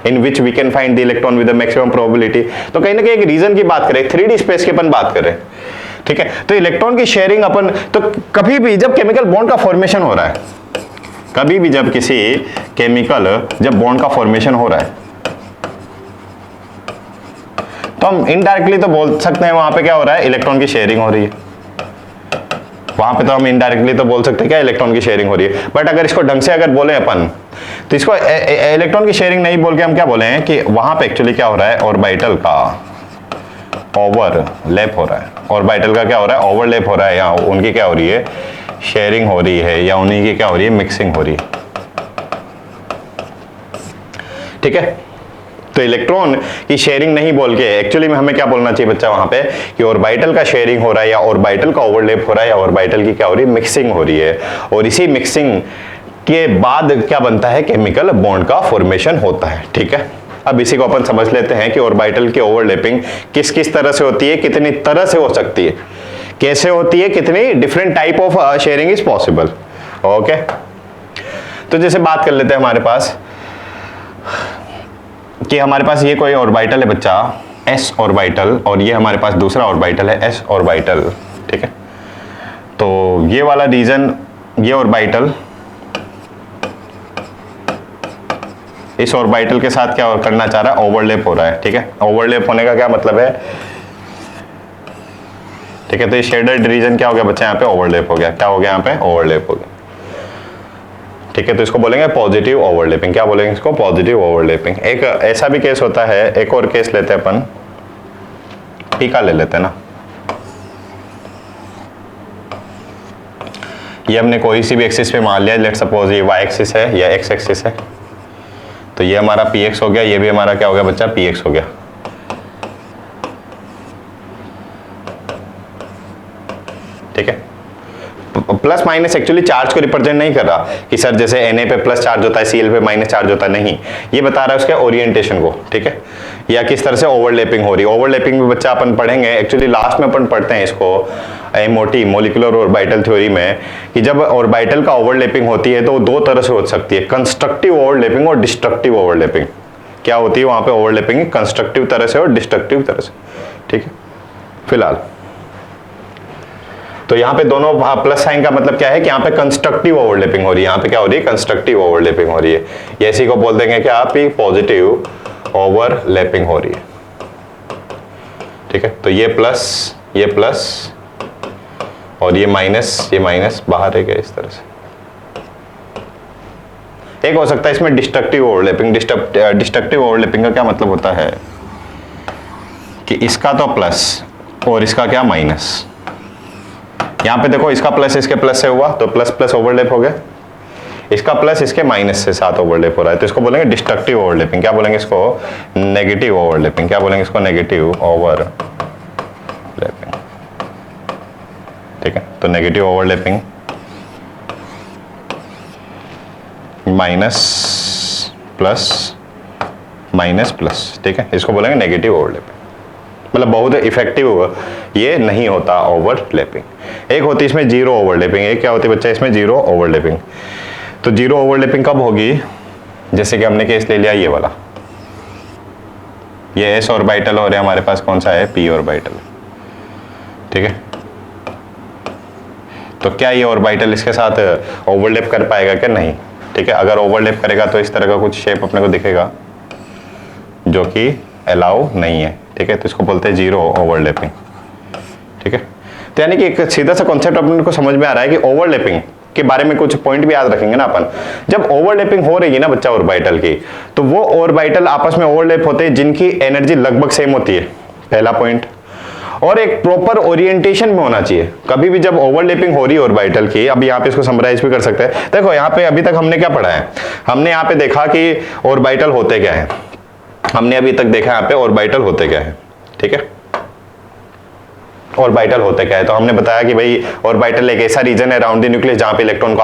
in which we can find the electron with the maximum probability. तो कहीं ना कहीं एक रीजन की बात करें, 3D स्पेस की अपन बात कर रहे हैं, ठीक है। तो इलेक्ट्रॉन की शेयरिंग अपन, तो कभी भी जब केमिकल बॉन्ड का फॉर्मेशन हो रहा है, कभी भी जब किसी केमिकल जब बॉन्ड का फॉर्मेशन हो रहा है तो हम इनडायरेक्टली तो बोल सकते हैं वहां पे क्या हो रहा है, इलेक्ट्रॉन की शेयरिंग हो रही है। वहां पे तो हम इनडायरेक्टली तो बोल सकते हैं क्या, इलेक्ट्रॉन की शेयरिंग हो रही है। बट अगर इसको ढंग से अगर बोले अपन, तो इसको इलेक्ट्रॉन की शेयरिंग नहीं बोल के हम क्या बोले हैं कि वहां पे एक्चुअली क्या हो रहा है, ऑर्बिटल का ओवरलैप हो रहा है। ऑर्बिटल का क्या हो रहा है, ओवरलैप हो रहा है, या उनकी क्या हो रही है, शेयरिंग हो रही है, या उन्हीं की क्या हो रही है, मिक्सिंग हो रही है, ठीक है। तो इलेक्ट्रॉन की शेयरिंग नहीं बोल के एक्चुअली में हमें क्या बोलना चाहिए बच्चा वहां पे कि ऑर्बिटल का शेयरिंग हो रहा है, या ऑर्बिटल का ओवरलैप हो रहा है, या ऑर्बिटल की क्या हो रही है, मिक्सिंग हो रही है। और इसी मिक्सिंग के बाद क्या बनता है, केमिकल बॉन्ड का फॉर्मेशन होता है, ठीक है। अब इसी को अपन समझ लेते हैं कि ऑर्बिटल की ओवरलैपिंग किस किस तरह से होती है, कितनी तरह से हो सकती है, कैसे होती है, कितनी different type of sharing is possible, okay. तो जैसे बात कर लेते हैं हमारे पास कि हमारे पास ये कोई ऑर्बिटल है बच्चा, s ऑर्बिटल, और ये हमारे पास दूसरा ऑर्बिटल है s ऑर्बिटल, ठीक है। तो ये वाला रीजन, ये ऑर्बिटल इस ऑर्बिटल के साथ क्या करना चाह रहा है, ओवरलैप हो रहा है, ठीक है। ओवरलैप होने का क्या मतलब है, ठीक है। तो ये शेडेड रीजन क्या हो गया बच्चा, यहाँ पे ओवरलैप हो गया, क्या हो गया, यहाँ पे ओवरलैप हो गया, ठीक है। तो इसको बोलेंगे पॉजिटिव ओवरलैपिंग, क्या बोलेंगे इसको, पॉजिटिव ओवरलैपिंग। एक ऐसा भी केस होता है, एक और केस लेते हैं अपन, टीका ले लेते हैं ना। ये हमने कोई सी भी एक्सिस पे मान लिया, लेट सपोज ये y एक्सिस है या x एक्सिस है, तो ये हमारा px हो गया, ये भी हमारा क्या हो गया बच्चा, px हो गया, ठीक है। प्लस माइनस एक्चुअली चार्ज को रिप्रेजेंट नहीं कर रहा कि सर जैसे Na पे प्लस चार्ज होता है Cl पे माइनस चार्ज होता है, नहीं, ये बता रहा है उसके ओरिएंटेशन को, ठीक है, या किस तरह से ओवरलैपिंग हो रही है। ओवरलैपिंग में बच्चा अपन पढ़ेंगे, एक्चुअली लास्ट में अपन पढ़ते हैं इसको MOT मोलिकुलर ऑर्बिटल थ्योरी में, कि जब ऑर्बिटल का ओवरलैपिंग होती है तो दो तरह से हो सकती है, कंस्ट्रक्टिव ओवरलैपिंग और डिस्ट्रक्टिव ओवरलैपिंग। क्या होती है वहां पे ओवरलैपिंग, कंस्ट्रक्टिव तरह से और डिस्ट्रक्टिव तरह से, ठीक है। फिलहाल तो यहाँ पे दोनों प्लस साइन का मतलब क्या है कि यहाँ पे कंस्ट्रक्टिव ओवरलैपिंग हो रही है, यहाँ पे क्या हो रही है, कंस्ट्रक्टिव ओवरलैपिंग हो रही है। ये इसी को बोल देंगे क्या आप, पॉजिटिव ओवरलैपिंग हो रही है, ठीक है। तो ये प्लस और ये माइनस बाहर है क्या, इस तरह से। एक हो सकता है इसमें डिस्ट्रक्टिव ओवरलैपिंग। डिस्ट्रक्टिव ओवरलैपिंग का क्या मतलब होता है कि इसका तो प्लस और इसका क्या माइनस। यहां पे देखो इसका प्लस इसके प्लस से हुआ तो प्लस प्लस ओवरलैप हो गया, इसका प्लस इसके माइनस से साथ ओवरलैप हो रहा है, तो इसको बोलेंगे डिस्ट्रक्टिव ओवरलैपिंग। क्या बोलेंगे इसको, नेगेटिव ओवरलैपिंग। क्या बोलेंगे इसको, नेगेटिव ओवरलैपिंग, ठीक है। तो नेगेटिव ओवरलैपिंग माइनस प्लस, ठीक है, इसको बोलेंगे नेगेटिव ओवरलैपिंग। मतलब बहुत इफेक्टिव ये नहीं होता ओवरलैपिंग। एक होती है इसमें जीरो ओवरलैपिंग, एक क्या होती है बच्चा इसमें जीरो ओवरलैपिंग। तो जीरो ओवरलैपिंग कब होगी, जैसे कि हमने केस ले लिया ये वाला, ये एस ऑर्बिटल और हमारे पास कौन सा है, पी ऑर्बिटल, ठीक है। तो क्या ये ऑर्बिटल इसके साथ ओवरलैप कर पाएगा क्या, नहीं, ठीक है। अगर ओवरलैप करेगा तो इस तरह का कुछ शेप अपने को दिखेगा जो कि अलाउ नहीं है, ठीक है। तो इसको बोलते हैं जीरो ओवरलैपिंग, ठीक है। तो यानी कि एक सीधा सा कॉन्सेप्ट अपने को समझ में आ रहा है कि ओवरलैपिंग के बारे में कुछ पॉइंट भी याद रखेंगे ना अपन। जब ओवरलैपिंग हो रही है ना बच्चा ऑर्बिटल की, तो वो ऑर्बिटल आपस में ओवरलैप होते हैं जिनकी एनर्जी लगभग सेम होती है, पहला पॉइंट। और एक प्रॉपर ओरिएंटेशन में होना चाहिए। कभी भी जब ओवरलैपिंग हो रही है ऑर्बिटल की, अब यहाँ पे इसको समराइज भी कर सकते हैं। देखो यहाँ पे अभी तक हमने क्या पढ़ा है, हमने यहाँ पे देखा कि ऑर्बिटल होते क्या है, हमने अभी तक देखा यहाँ पे ऑर्बिटल होते क्या है, ठीक है। ऑर्बिटल होते क्या है, तो हमने बताया कि भाई ऑर्बिटल एक ऐसा रीजन है अराउंड द न्यूक्लियस जहां पे इलेक्ट्रॉन को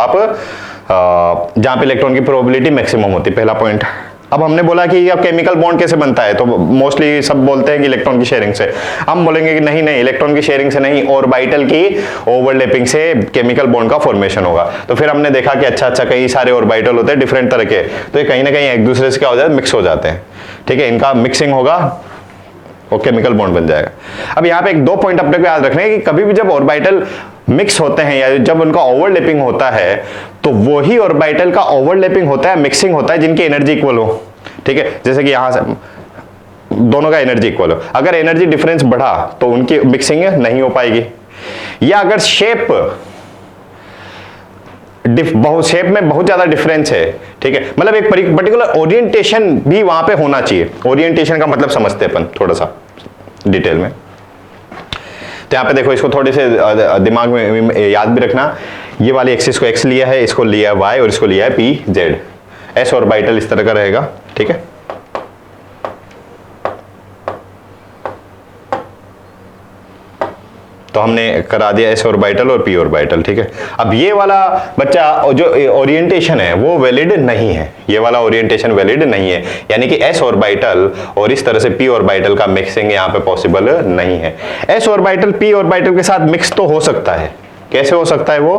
जहां पे इलेक्ट्रॉन की प्रोबेबिलिटी मैक्सिमम होती है, पहला पॉइंट। अब हमने बोला कि अब केमिकल बॉन्ड कैसे बनता है, तो मोस्टली सब बोलते हैं कि इलेक्ट्रॉन की शेयरिंग से। हम बोलेंगे कि नहीं इलेक्ट्रॉन की शेयरिंग से नहीं, ऑर्बिटल की ओवरलैपिंग से केमिकल बॉन्ड का फॉर्मेशन होगा। तो फिर हमने देखा कि अच्छा कई सारे ऑर्बिटल होते हैं डिफरेंट तरह के, तो ये कहीं ना कहीं एक दूसरे से क्या हो जाता है, मिक्स हो जाते हैं, ठीक है। इनका मिक्सिंग होगा और केमिकल बॉन्ड बन जाएगा। अब यहाँ पे एक दो पॉइंट अपने को याद रखने हैं कि कभी भी जब ऑर्बिटल मिक्स होते हैं या जब उनका ओवरलैपिंग होता है, तो वही ऑर्बिटल का ओवरलैपिंग होता है, मिक्सिंग होता है जिनकी एनर्जी इक्वल हो, ठीक है। जैसे कि यहां से दोनों का एनर्जी इक्वल हो, अगर एनर्जी डिफरेंस बढ़ा तो उनकी मिक्सिंग नहीं हो पाएगी। या अगर शेप में बहुत ज्यादा डिफरेंस है, ठीक है, मतलब एक पर्टिकुलर ओरिएंटेशन भी वहां पे होना चाहिए। ओरिएंटेशन का मतलब समझते हैं अपन थोड़ा सा डिटेल में। तो यहाँ पे देखो, इसको थोड़े से दिमाग में याद भी रखना, ये वाली एक्सिस को एक्स लिया है, इसको लिया है वाई और इसको लिया है पी जेड। एस ऑर्बिटल इस तरह का रहेगा, ठीक है। तो हमने करा दिया एस ऑर्बिटल और पी ऑर्बिटल, ठीक है। अब ये वाला बच्चा जो ओरिएंटेशन है वो वैलिड नहीं है, ये वाला ओरिएंटेशन वैलिड नहीं है, यानी कि एस ऑर्बिटल और इस तरह से पी ऑर्बिटल का मिक्सिंग यहाँ पे पॉसिबल नहीं है। एस ऑर्बिटल पी ऑर्बिटल के साथ मिक्स तो हो सकता है, कैसे हो सकता है वो,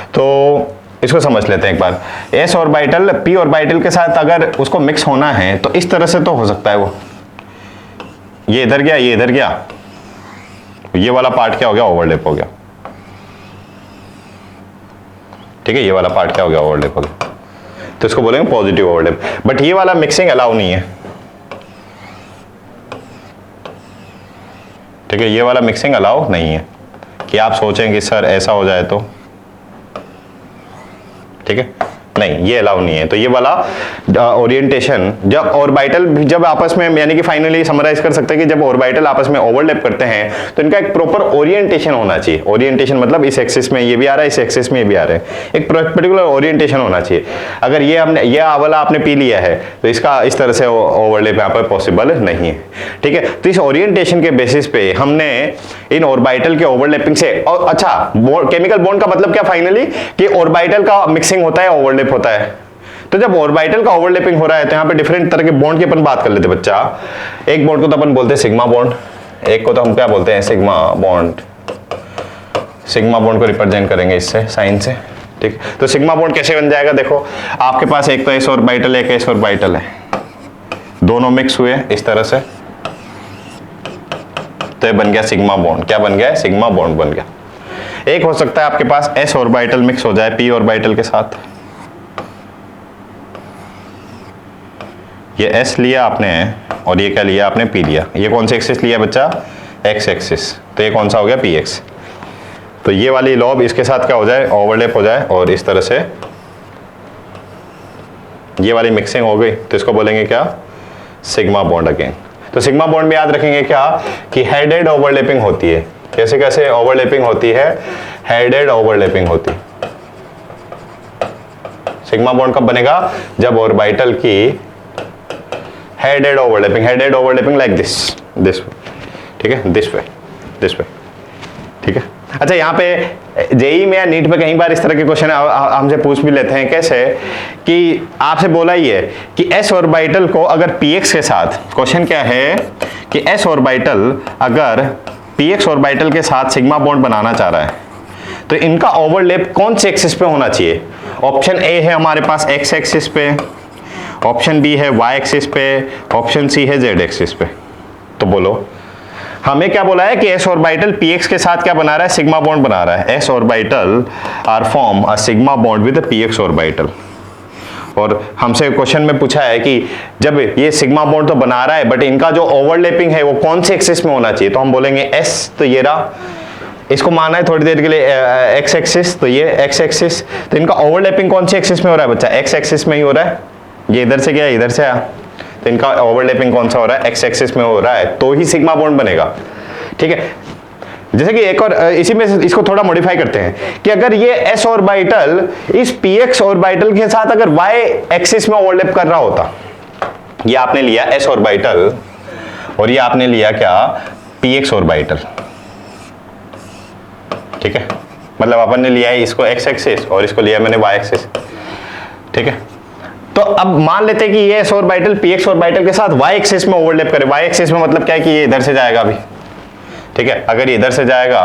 तो इसको समझ लेते हैं एक बार। एस ऑर्बिटल पी ऑर्बिटल के साथ अगर उसको मिक्स होना है तो इस तरह से तो हो सकता है वो, ये इधर गया ये इधर गया, ये वाला पार्ट क्या हो गया, ओवरलैप हो गया, ठीक है। ये वाला पार्ट क्या हो गया, ओवरलैप हो गया, तो इसको बोलेंगे पॉजिटिव ओवरलैप। बट ये वाला मिक्सिंग अलाउ नहीं है, ठीक है। ये वाला मिक्सिंग अलाउ नहीं है कि आप सोचें कि सर ऐसा हो जाए तो, ठीक है। नहीं, ये अलाउ नहीं है। तो ये वाला ओरिएंटेशन जब ऑर्बिटल जब आपस में, यानी कि फाइनली समराइज कर सकते हैं कि जब ऑर्बिटल आपस में ओवरलैप करते हैं तो इनका एक प्रॉपर ओरिएंटेशन होना चाहिए। ओरिएंटेशन मतलब इस एक्सिस में ये भी आ रहा है, इस एक्सिस में ये भी आ रहा है, एक पर्टिकुलर ओरिएंटेशन होना चाहिए। अगर ये वाला आपने पी लिया है तो इसका इस तरह से ओवरलैप यहाँ पर पॉसिबल नहीं है, ठीक है। तो इस ओरिएंटेशन के बेसिस पे हमने इन ऑर्बिटल के ओवरलैपिंग से, और अच्छा केमिकल बॉन्ड का मतलब क्या फाइनली कि ऑर्बिटल का मिक्सिंग होता है, ओवरलैप होता है। तो जब ऑर्बिटल का ओवरलैपिंग हो रहा है तो यहाँ पे डिफरेंट तरह के बॉन्ड की अपन बात कर लेते बच्चा। एक बॉन्ड को तो अपन बोलते हैं सिग्मा बॉन्ड, एक को तो हम क्या बोलते हैं, सिग्मा बॉन्ड। सिग्मा बॉन्ड को रिप्रेजेंट करेंगे इससे, साइन से, ठीक। तो सिग्मा बॉन्ड कैसे बन जाएगा, देखो आपके पास एक तो एस ऑर्बिटल है, एक एस ऑर्बिटल है, दोनों मिक्स हुए इस तरह से, तो ये बन गया सिग्मा बॉन्ड। क्या बन गया, सिग्मा बॉन्ड बन गया। एक हो सकता है आपके पास एस ऑर्बिटल मिक्स हो जाए पी ऑर्बिटल के साथ, ये एस लिया आपने और ये क्या लिया आपने, पी लिया। ये कौन सा एक्सिस लिया बच्चा, एक्स एक्सिस, तो ये कौन सा हो गया, पी एक्स। तो ये वाली लॉब इसके साथ क्या हो जाए, ओवरलैप हो जाए, और इस तरह से ये वाली मिक्सिंग हो गई, तो इसको बोलेंगे क्या, सिग्मा बॉन्ड अगेन। तो सिग्मा बॉन्ड में याद रखेंगे क्या कि हेडेड ओवरलैपिंग होती है। कैसे कैसे ओवरलैपिंग होती है, हेडेड ओवरलैपिंग होती है। सिग्मा बॉन्ड कब बनेगा, जब ऑर्बिटल की headed overlapping like this way, ठीक है, दिस वे, ठीक है। अच्छा यहाँ पे जेई में या नीट में कई बार इस तरह के क्वेश्चन हमसे पूछ भी लेते हैं, कैसे कि आपसे बोला ही है कि एस ऑर्बिटल को अगर पीएक्स के साथ, क्वेश्चन क्या है कि एस ऑर्बिटल अगर पीएक्स ऑर्बिटल के साथ सिग्मा बॉन्ड बनाना चाह रहा है तो इनका ओवरलैप कौन से एक्सिस पे होना चाहिए। ऑप्शन ए है हमारे पास एक्स एक्सिस पे, ऑप्शन बी है वाई एक्सिस पे, ऑप्शन सी है जेड एक्सिस पे। तो बोलो हमें क्या बोला है कि एस ऑर्बिटल पीएक्स के साथ क्या बना रहा है, सिग्मा बॉन्ड बना रहा है। S orbital are form a sigma bond with PX orbital. और हमसे क्वेश्चन में पूछा है कि जब ये सिग्मा बॉन्ड तो बना रहा है बट इनका जो ओवरलैपिंग है वो कौन से एक्सिस में होना चाहिए, तो हम बोलेंगे एस, तो ये रहा, इसको माना है थोड़ी देर के लिए एक्स एक्सिस, तो ये एक्स एक्सिस। तो इनका ओवरलैपिंग कौन से एक्सिस में हो रहा है बच्चा, एक्स एक्सिस में ही हो रहा है। ये इधर से गया, इधर से आया, तो इनका ओवरलैपिंग कौन सा हो रहा है, एक्स एक्सिस में हो रहा है, तो ही सिग्मा बॉन्ड बनेगा, ठीक है। जैसे कि एक और इसी में इसको थोड़ा मॉडिफाई करते हैं कि अगर ये एस ऑर्बिटल इस पीएक्स ऑर्बिटल के साथ अगर वाई एक्सिस में ओवरलैप कर रहा होता, ये आपने लिया एस ऑर्बिटल और ये आपने लिया क्या, पीएक्स ऑर्बिटल, ठीक है। मतलब अपन ने लिया है इसको एक्स एक्सिस और इसको लिया मैंने वाई एक्सिस, ठीक है। तो अब मान लेते हैं कि ये एस ऑर्बिटल पीएक्स ऑर्बिटल के साथ वाई एक्सिस में ओवरलैप करे। वाई एक्सिस में मतलब क्या है कि ये इधर से जाएगा अभी, ठीक है। अगर ये इधर से जाएगा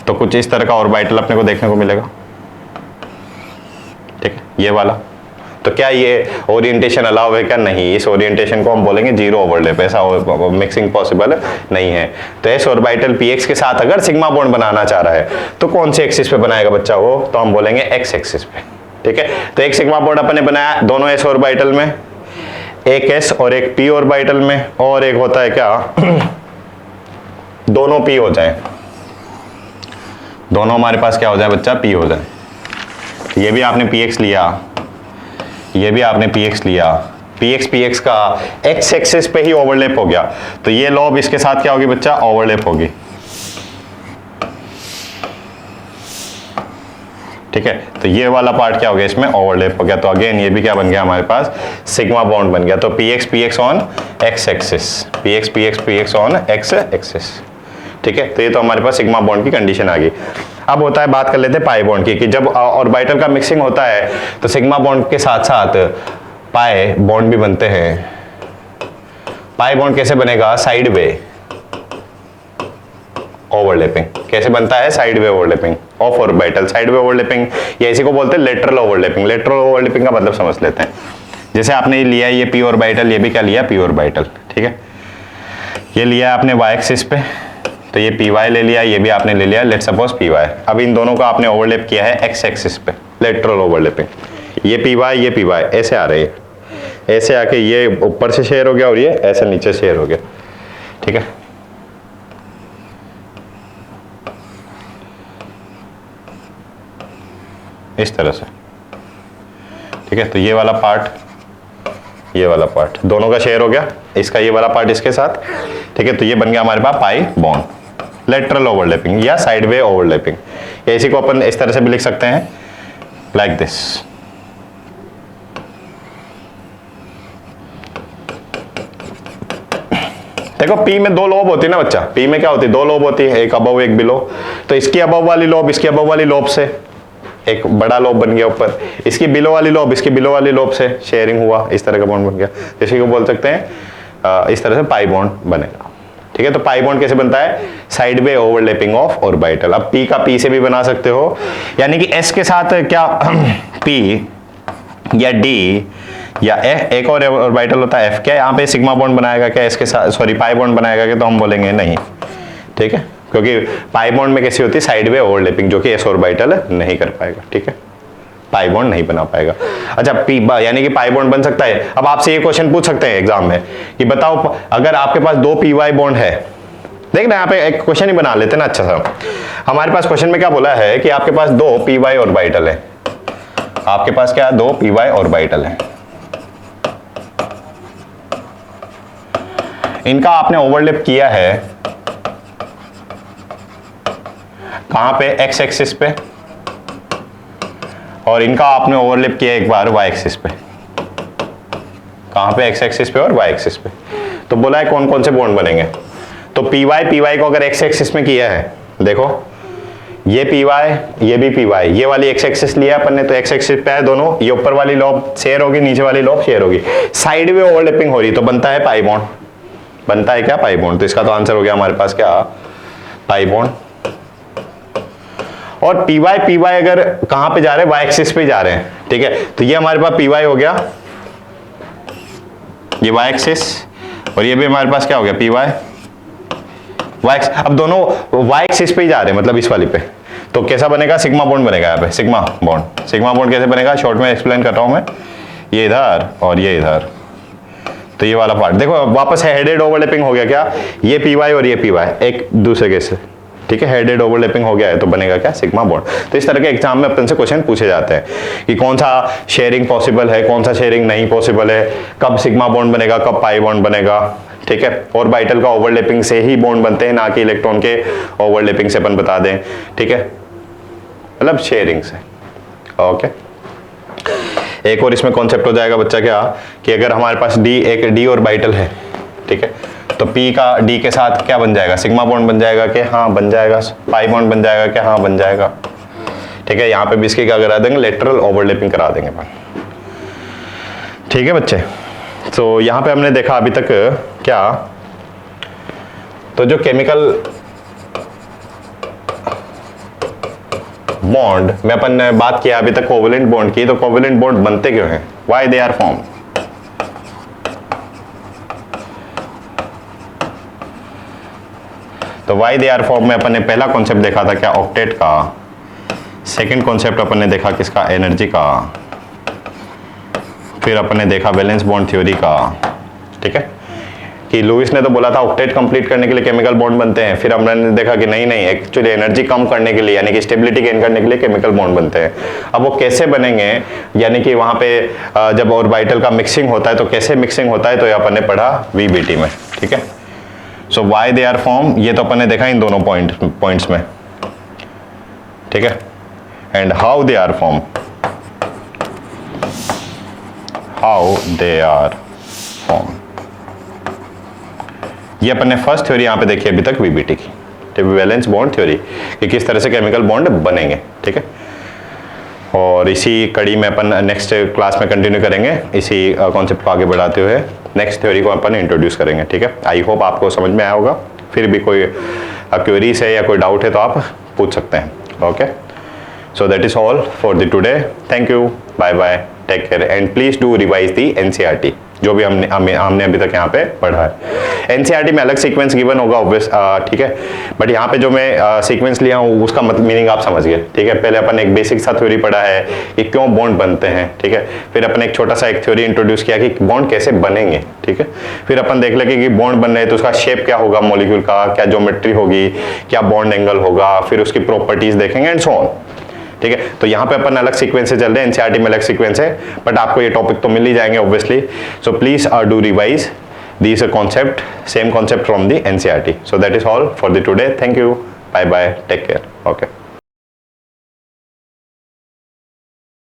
तो कुछ इस तरह का ऑर्बिटल अपने को देखने को मिलेगा, ठीक है, ये वाला। तो क्या ये ओरिएंटेशन अलाउ है क्या, नहीं, इस ओरिएंटेशन को हम बोलेंगे जीरो ओवरलैप, ऐसा मिक्सिंग पॉसिबल नहीं है। तो एस ऑर्बिटल पीएक्स के साथ अगर सिग्मा बॉन्ड बनाना चाह रहा है तो कौन से एक्सिस पे बनाएगा बच्चा वो, तो हम बोलेंगे एक्स एक्सिस पे, ठीक है। तो एक सिग्मा बॉन्ड अपन ने बनाया दोनों एस ऑर्बिटल में, एक एस और एक पी ऑर्बिटल में, और एक होता है क्या दोनों पी हो जाए, दोनों हमारे पास क्या हो जाए बच्चा, पी हो जाए। ये भी आपने पीएक्स लिया, ये भी आपने पीएक्स लिया, पीएक्स का एक्स एक्सिस पे ही ओवरलैप हो गया, तो ये लॉब इसके साथ क्या होगी बच्चा, ओवरलैप होगी, ठीक है। तो ये वाला पार्ट क्या हो गया, इसमें ओवरलैप हो गया, तो अगेन ये भी क्या बन गया हमारे पास, सिग्मा बॉन्ड बन गया। तो px on x axis, px on x axis, ठीक है। तो ये तो हमारे पास सिग्मा बॉन्ड की कंडीशन आ गई। अब होता है, बात कर लेते हैं पाई बॉन्ड की, कि जब ऑर्बिटल का मिक्सिंग होता है तो सिग्मा बॉन्ड के साथ साथ पाई बॉन्ड भी बनते हैं। पाई बॉन्ड कैसे बनेगा, साइड वे ओवरलैपिंग। कैसे बनता है, side way overlapping of orbital, side way overlapping, या इसी को बोलते हैं लेटरल ओवरलैपिंग। लेटरल ओवरलैपिंग का मतलब समझ लेते हैं। जैसे आपने लिया ये पी ऑर्बिटल, ये भी क्या लिया, पी ऑर्बिटल, ठीक है। ये लिया आपने वाई एक्सिस पे, तो ये पी वाई ले लिया, ये भी आपने ले लिया, लेट्स सपोज पी वाई। अब इन दोनों को आपने ओवरलैप किया है एक्स एक्सिस पे, लेटरल ओवरलैपिंग। ये पी वाई, ये पी वाई ऐसे आ रही है, ऐसे आके ये ऊपर से शेयर हो गया और ये ऐसे नीचे शेयर हो गया, ठीक है। इस तरह से ठीक है, तो ये वाला पार्ट, ये वाला पार्ट दोनों का शेयर हो गया, इसका ये वाला पार्ट इसके साथ, ठीक है, तो ये बन गया हमारे पास पाई बॉन्ड, लेटरल ओवरलैपिंग या साइडवे ओवरलैपिंग, या इसी को अपन इस तरह से भी लिख सकते हैं लाइक दिस। देखो पी में दो लोब होती है ना बच्चा, पी में क्या होती है, दो लोब होती है, एक अबव एक बिलो, तो इसकी अबव वाली लोब इसकी अबव वाली लोब से एक बड़ा लोब बन गया ऊपर, इसकी बिलो वाली लोब इसकी बिलो वाली लोब से शेयरिंग हुआ, इस तरह का बॉन्ड बन गया, जैसे को बोल सकते हैं इस तरह से पाई बॉन्ड बनेगा। ठीक है, तो पाई बॉन्ड कैसे बनता है, साइडवे ओवरलैपिंग ऑफ ऑर्बिटल। अब पी का पी से भी बना सकते हो, यानी कि एस के साथ क्या पी या डी या एक और ऑर्बिटल होता है एफ, क्या यहाँ पे सिग्मा बॉन्ड बनाएगा क्या इसके साथ, सॉरी पाई बॉन्ड बनाएगा क्या, तो हम बोलेंगे नहीं। ठीक है, क्योंकि पाई बॉन्ड में कैसी होती है, साइडवे ओवरलैपिंग, जो कि एस ऑर्बिटल नहीं कर पाएगा। ठीक है, पाई बॉन्ड नहीं बना पाएगा। अच्छा पी यानी कि पाई बॉन्ड बन सकता है। अब आपसे ये क्वेश्चन पूछ सकते हैं एग्जाम में कि बताओ अगर आपके पास दो पी वाई बॉन्ड है, देखना यहाँ पे एक क्वेश्चन ही बना लेते हैं ना। अच्छा सा हमारे पास क्वेश्चन में क्या बोला है कि आपके पास दो पी वाई ऑर्बिटल है, आपके पास क्या दो पी वाई ऑर्बिटल है, इनका आपने ओवरलैप किया है कहां पे, एक्स एक्सिस पे, और इनका आपने ओवरलैप किया एक बार वाई एक्सिस पे, कहां पे, एक्स एक्सिस पे और वाई एक्सिस पे। तो बोला है कौन कौन से बॉन्ड बनेंगे, तो पी वाई को अगर एक्स एक्सिस में किया है, देखो ये पी वाई ये भी पी वाई, ये वाली एक्स एक्सिस लिया अपन ने, तो एक्स एक्सिस पे है दोनों, ये ऊपर वाली लॉब शेयर होगी, नीचे वाली लॉब शेयर होगी, साइड में ओवरलैपिंग हो रही, तो बनता है पाई बॉन्ड, बनता है क्या पाई बॉन्ड। तो इसका तो आंसर हो गया हमारे पास क्या, पाई बॉन्ड। और पी वाई अगर कहां पे जा रहे हैं, वाई एक्सिस पे जा रहे हैं। ठीक है, तो ये हमारे पास पी वाई हो गया, ये वाई एक्सिस, और ये भी हमारे पास क्या हो गया पी वाई अब दोनों वाई एक्सिस पे ही जा रहे हैं, मतलब इस वाली पे। तो कैसा बनेगा, सिग्मा बॉन्ड बनेगा यहाँ पे, सिग्मा बॉन्ड। सिग्मा बॉन्ड कैसे बनेगा, शॉर्ट में एक्सप्लेन कर रहा हूं मैं, ये इधर और ये इधर, तो ये वाला पार्ट देखो वापस हेडेड ओवरलैपिंग हो गया क्या, ये पी वाई और ये पी वाई एक दूसरे के से। ठीक है, हेडेड ओवरलैपिंग हो गया है, तो बनेगा क्या, सिग्मा बॉन्ड। तो इस तरह के एग्जाम में अपन से क्वेश्चन पूछे जाते हैं कि कौन सा शेयरिंग पॉसिबल है, कौन सा शेयरिंग नहीं पॉसिबल है, कब सिग्मा बॉन्ड बनेगा, कब पाई बॉन्ड बनेगा। ठीक है, ऑर्बिटल का ओवरलैपिंग से ही बॉन्ड बनते हैं, ना कि इलेक्ट्रॉन के ओवरलैपिंग से अपन बता दें। ठीक है, मतलब शेयरिंग से। ओके, एक और इसमें कॉन्सेप्ट हो जाएगा बच्चा क्या, कि अगर हमारे पास एक डी ऑर्बिटल है, ठीक है, तो पी का डी के साथ क्या बन जाएगा, सिग्मा बॉन्ड बन जाएगा कि हाँ बन जाएगा, पाई बॉन्ड बन जाएगा कि हाँ बन जाएगा। ठीक है, यहाँ पे भी इसकी क्या करा देंगे, लेटरल ओवरलैपिंग करा देंगे अपन। ठीक है बच्चे, तो यहाँ पे हमने देखा अभी तक क्या, तो जो केमिकल बॉन्ड में अपन ने बात किया अभी तक कोवेलेंट बॉन्ड की, तो कोवेलेंट बॉन्ड बनते क्यों हैं, व्हाई दे आर फॉर्म। तो व्हाई दे आर फॉर्म में अपन ने पहला कॉन्सेप्ट देखा था क्या, ऑक्टेट का। सेकंड कॉन्सेप्ट अपन ने देखा किसका, एनर्जी का। फिर अपन ने देखा वैलेंस बॉन्ड थ्योरी का। ठीक है, कि लुइस ने तो बोला था ऑक्टेट कंप्लीट करने के लिए केमिकल बॉन्ड बनते हैं, फिर हमने देखा कि नहीं एक्चुअली एनर्जी कम करने के लिए, यानी कि स्टेबिलिटी गेन करने के लिए केमिकल बॉन्ड बनते हैं। अब वो कैसे बनेंगे, यानी कि वहां पे जब ऑर्बिटल का मिक्सिंग होता है तो कैसे मिक्सिंग होता है, तो ये अपन ने पढ़ा वीबीटी में। ठीक है, so why they are form, ये तो अपन ने देखा इन दोनों पॉइंट्स में। ठीक है, and how they are form, how they are form, ये अपन ने फर्स्ट थ्योरी यहां पे देखी अभी तक वीबीटी की, वैलेंस बॉन्ड थ्योरी, कि किस तरह से केमिकल बॉन्ड बनेंगे। ठीक है, और इसी कड़ी में अपन नेक्स्ट क्लास में कंटिन्यू करेंगे, इसी कॉन्सेप्ट को आगे बढ़ाते हुए नेक्स्ट थ्योरी को अपन इंट्रोड्यूस करेंगे। ठीक है, आई होप आपको समझ में आया होगा। फिर भी कोई क्वेरीज है या कोई डाउट है तो आप पूछ सकते हैं। Okay, so that is all for the today, thank you, bye bye, take care, and please do revise the NCERT जो भी हमने अभी तक यहाँ पे पढ़ा है। एनसीईआरटी में अलग सीक्वेंस गिवन होगा ऑब्वियस, ठीक है, बट यहाँ पे जो मैं सीक्वेंस लिया हूँ उसका मीनिंग आप समझ गए। ठीक है, पहले अपन एक बेसिक सा थ्योरी पढ़ा है कि क्यों बॉन्ड बनते हैं। ठीक है, फिर अपन एक छोटा सा एक थ्योरी इंट्रोड्यूस किया कि बॉन्ड कैसे बनेंगे। ठीक है, फिर अपन देख लेंगे कि बॉन्ड बन रहे तो उसका शेप क्या होगा मॉलिक्यूल का, क्या ज्योमेट्री होगी, क्या बॉन्ड एंगल होगा, फिर उसकी प्रॉपर्टीज देखेंगे एंड सो ऑन। ठीक है। तो यहाँ पे अपन अलग सीक्वेंस से चल रहे हैं, एनसीईआरटी में अलग सीक्वेंस है, बट आपको ये टॉपिक तो मिल ही जाएंगे obviously. So please do revise these concept, same concept from the NCERT. So that is all for the today. Thank you. Bye bye. Take care. Okay.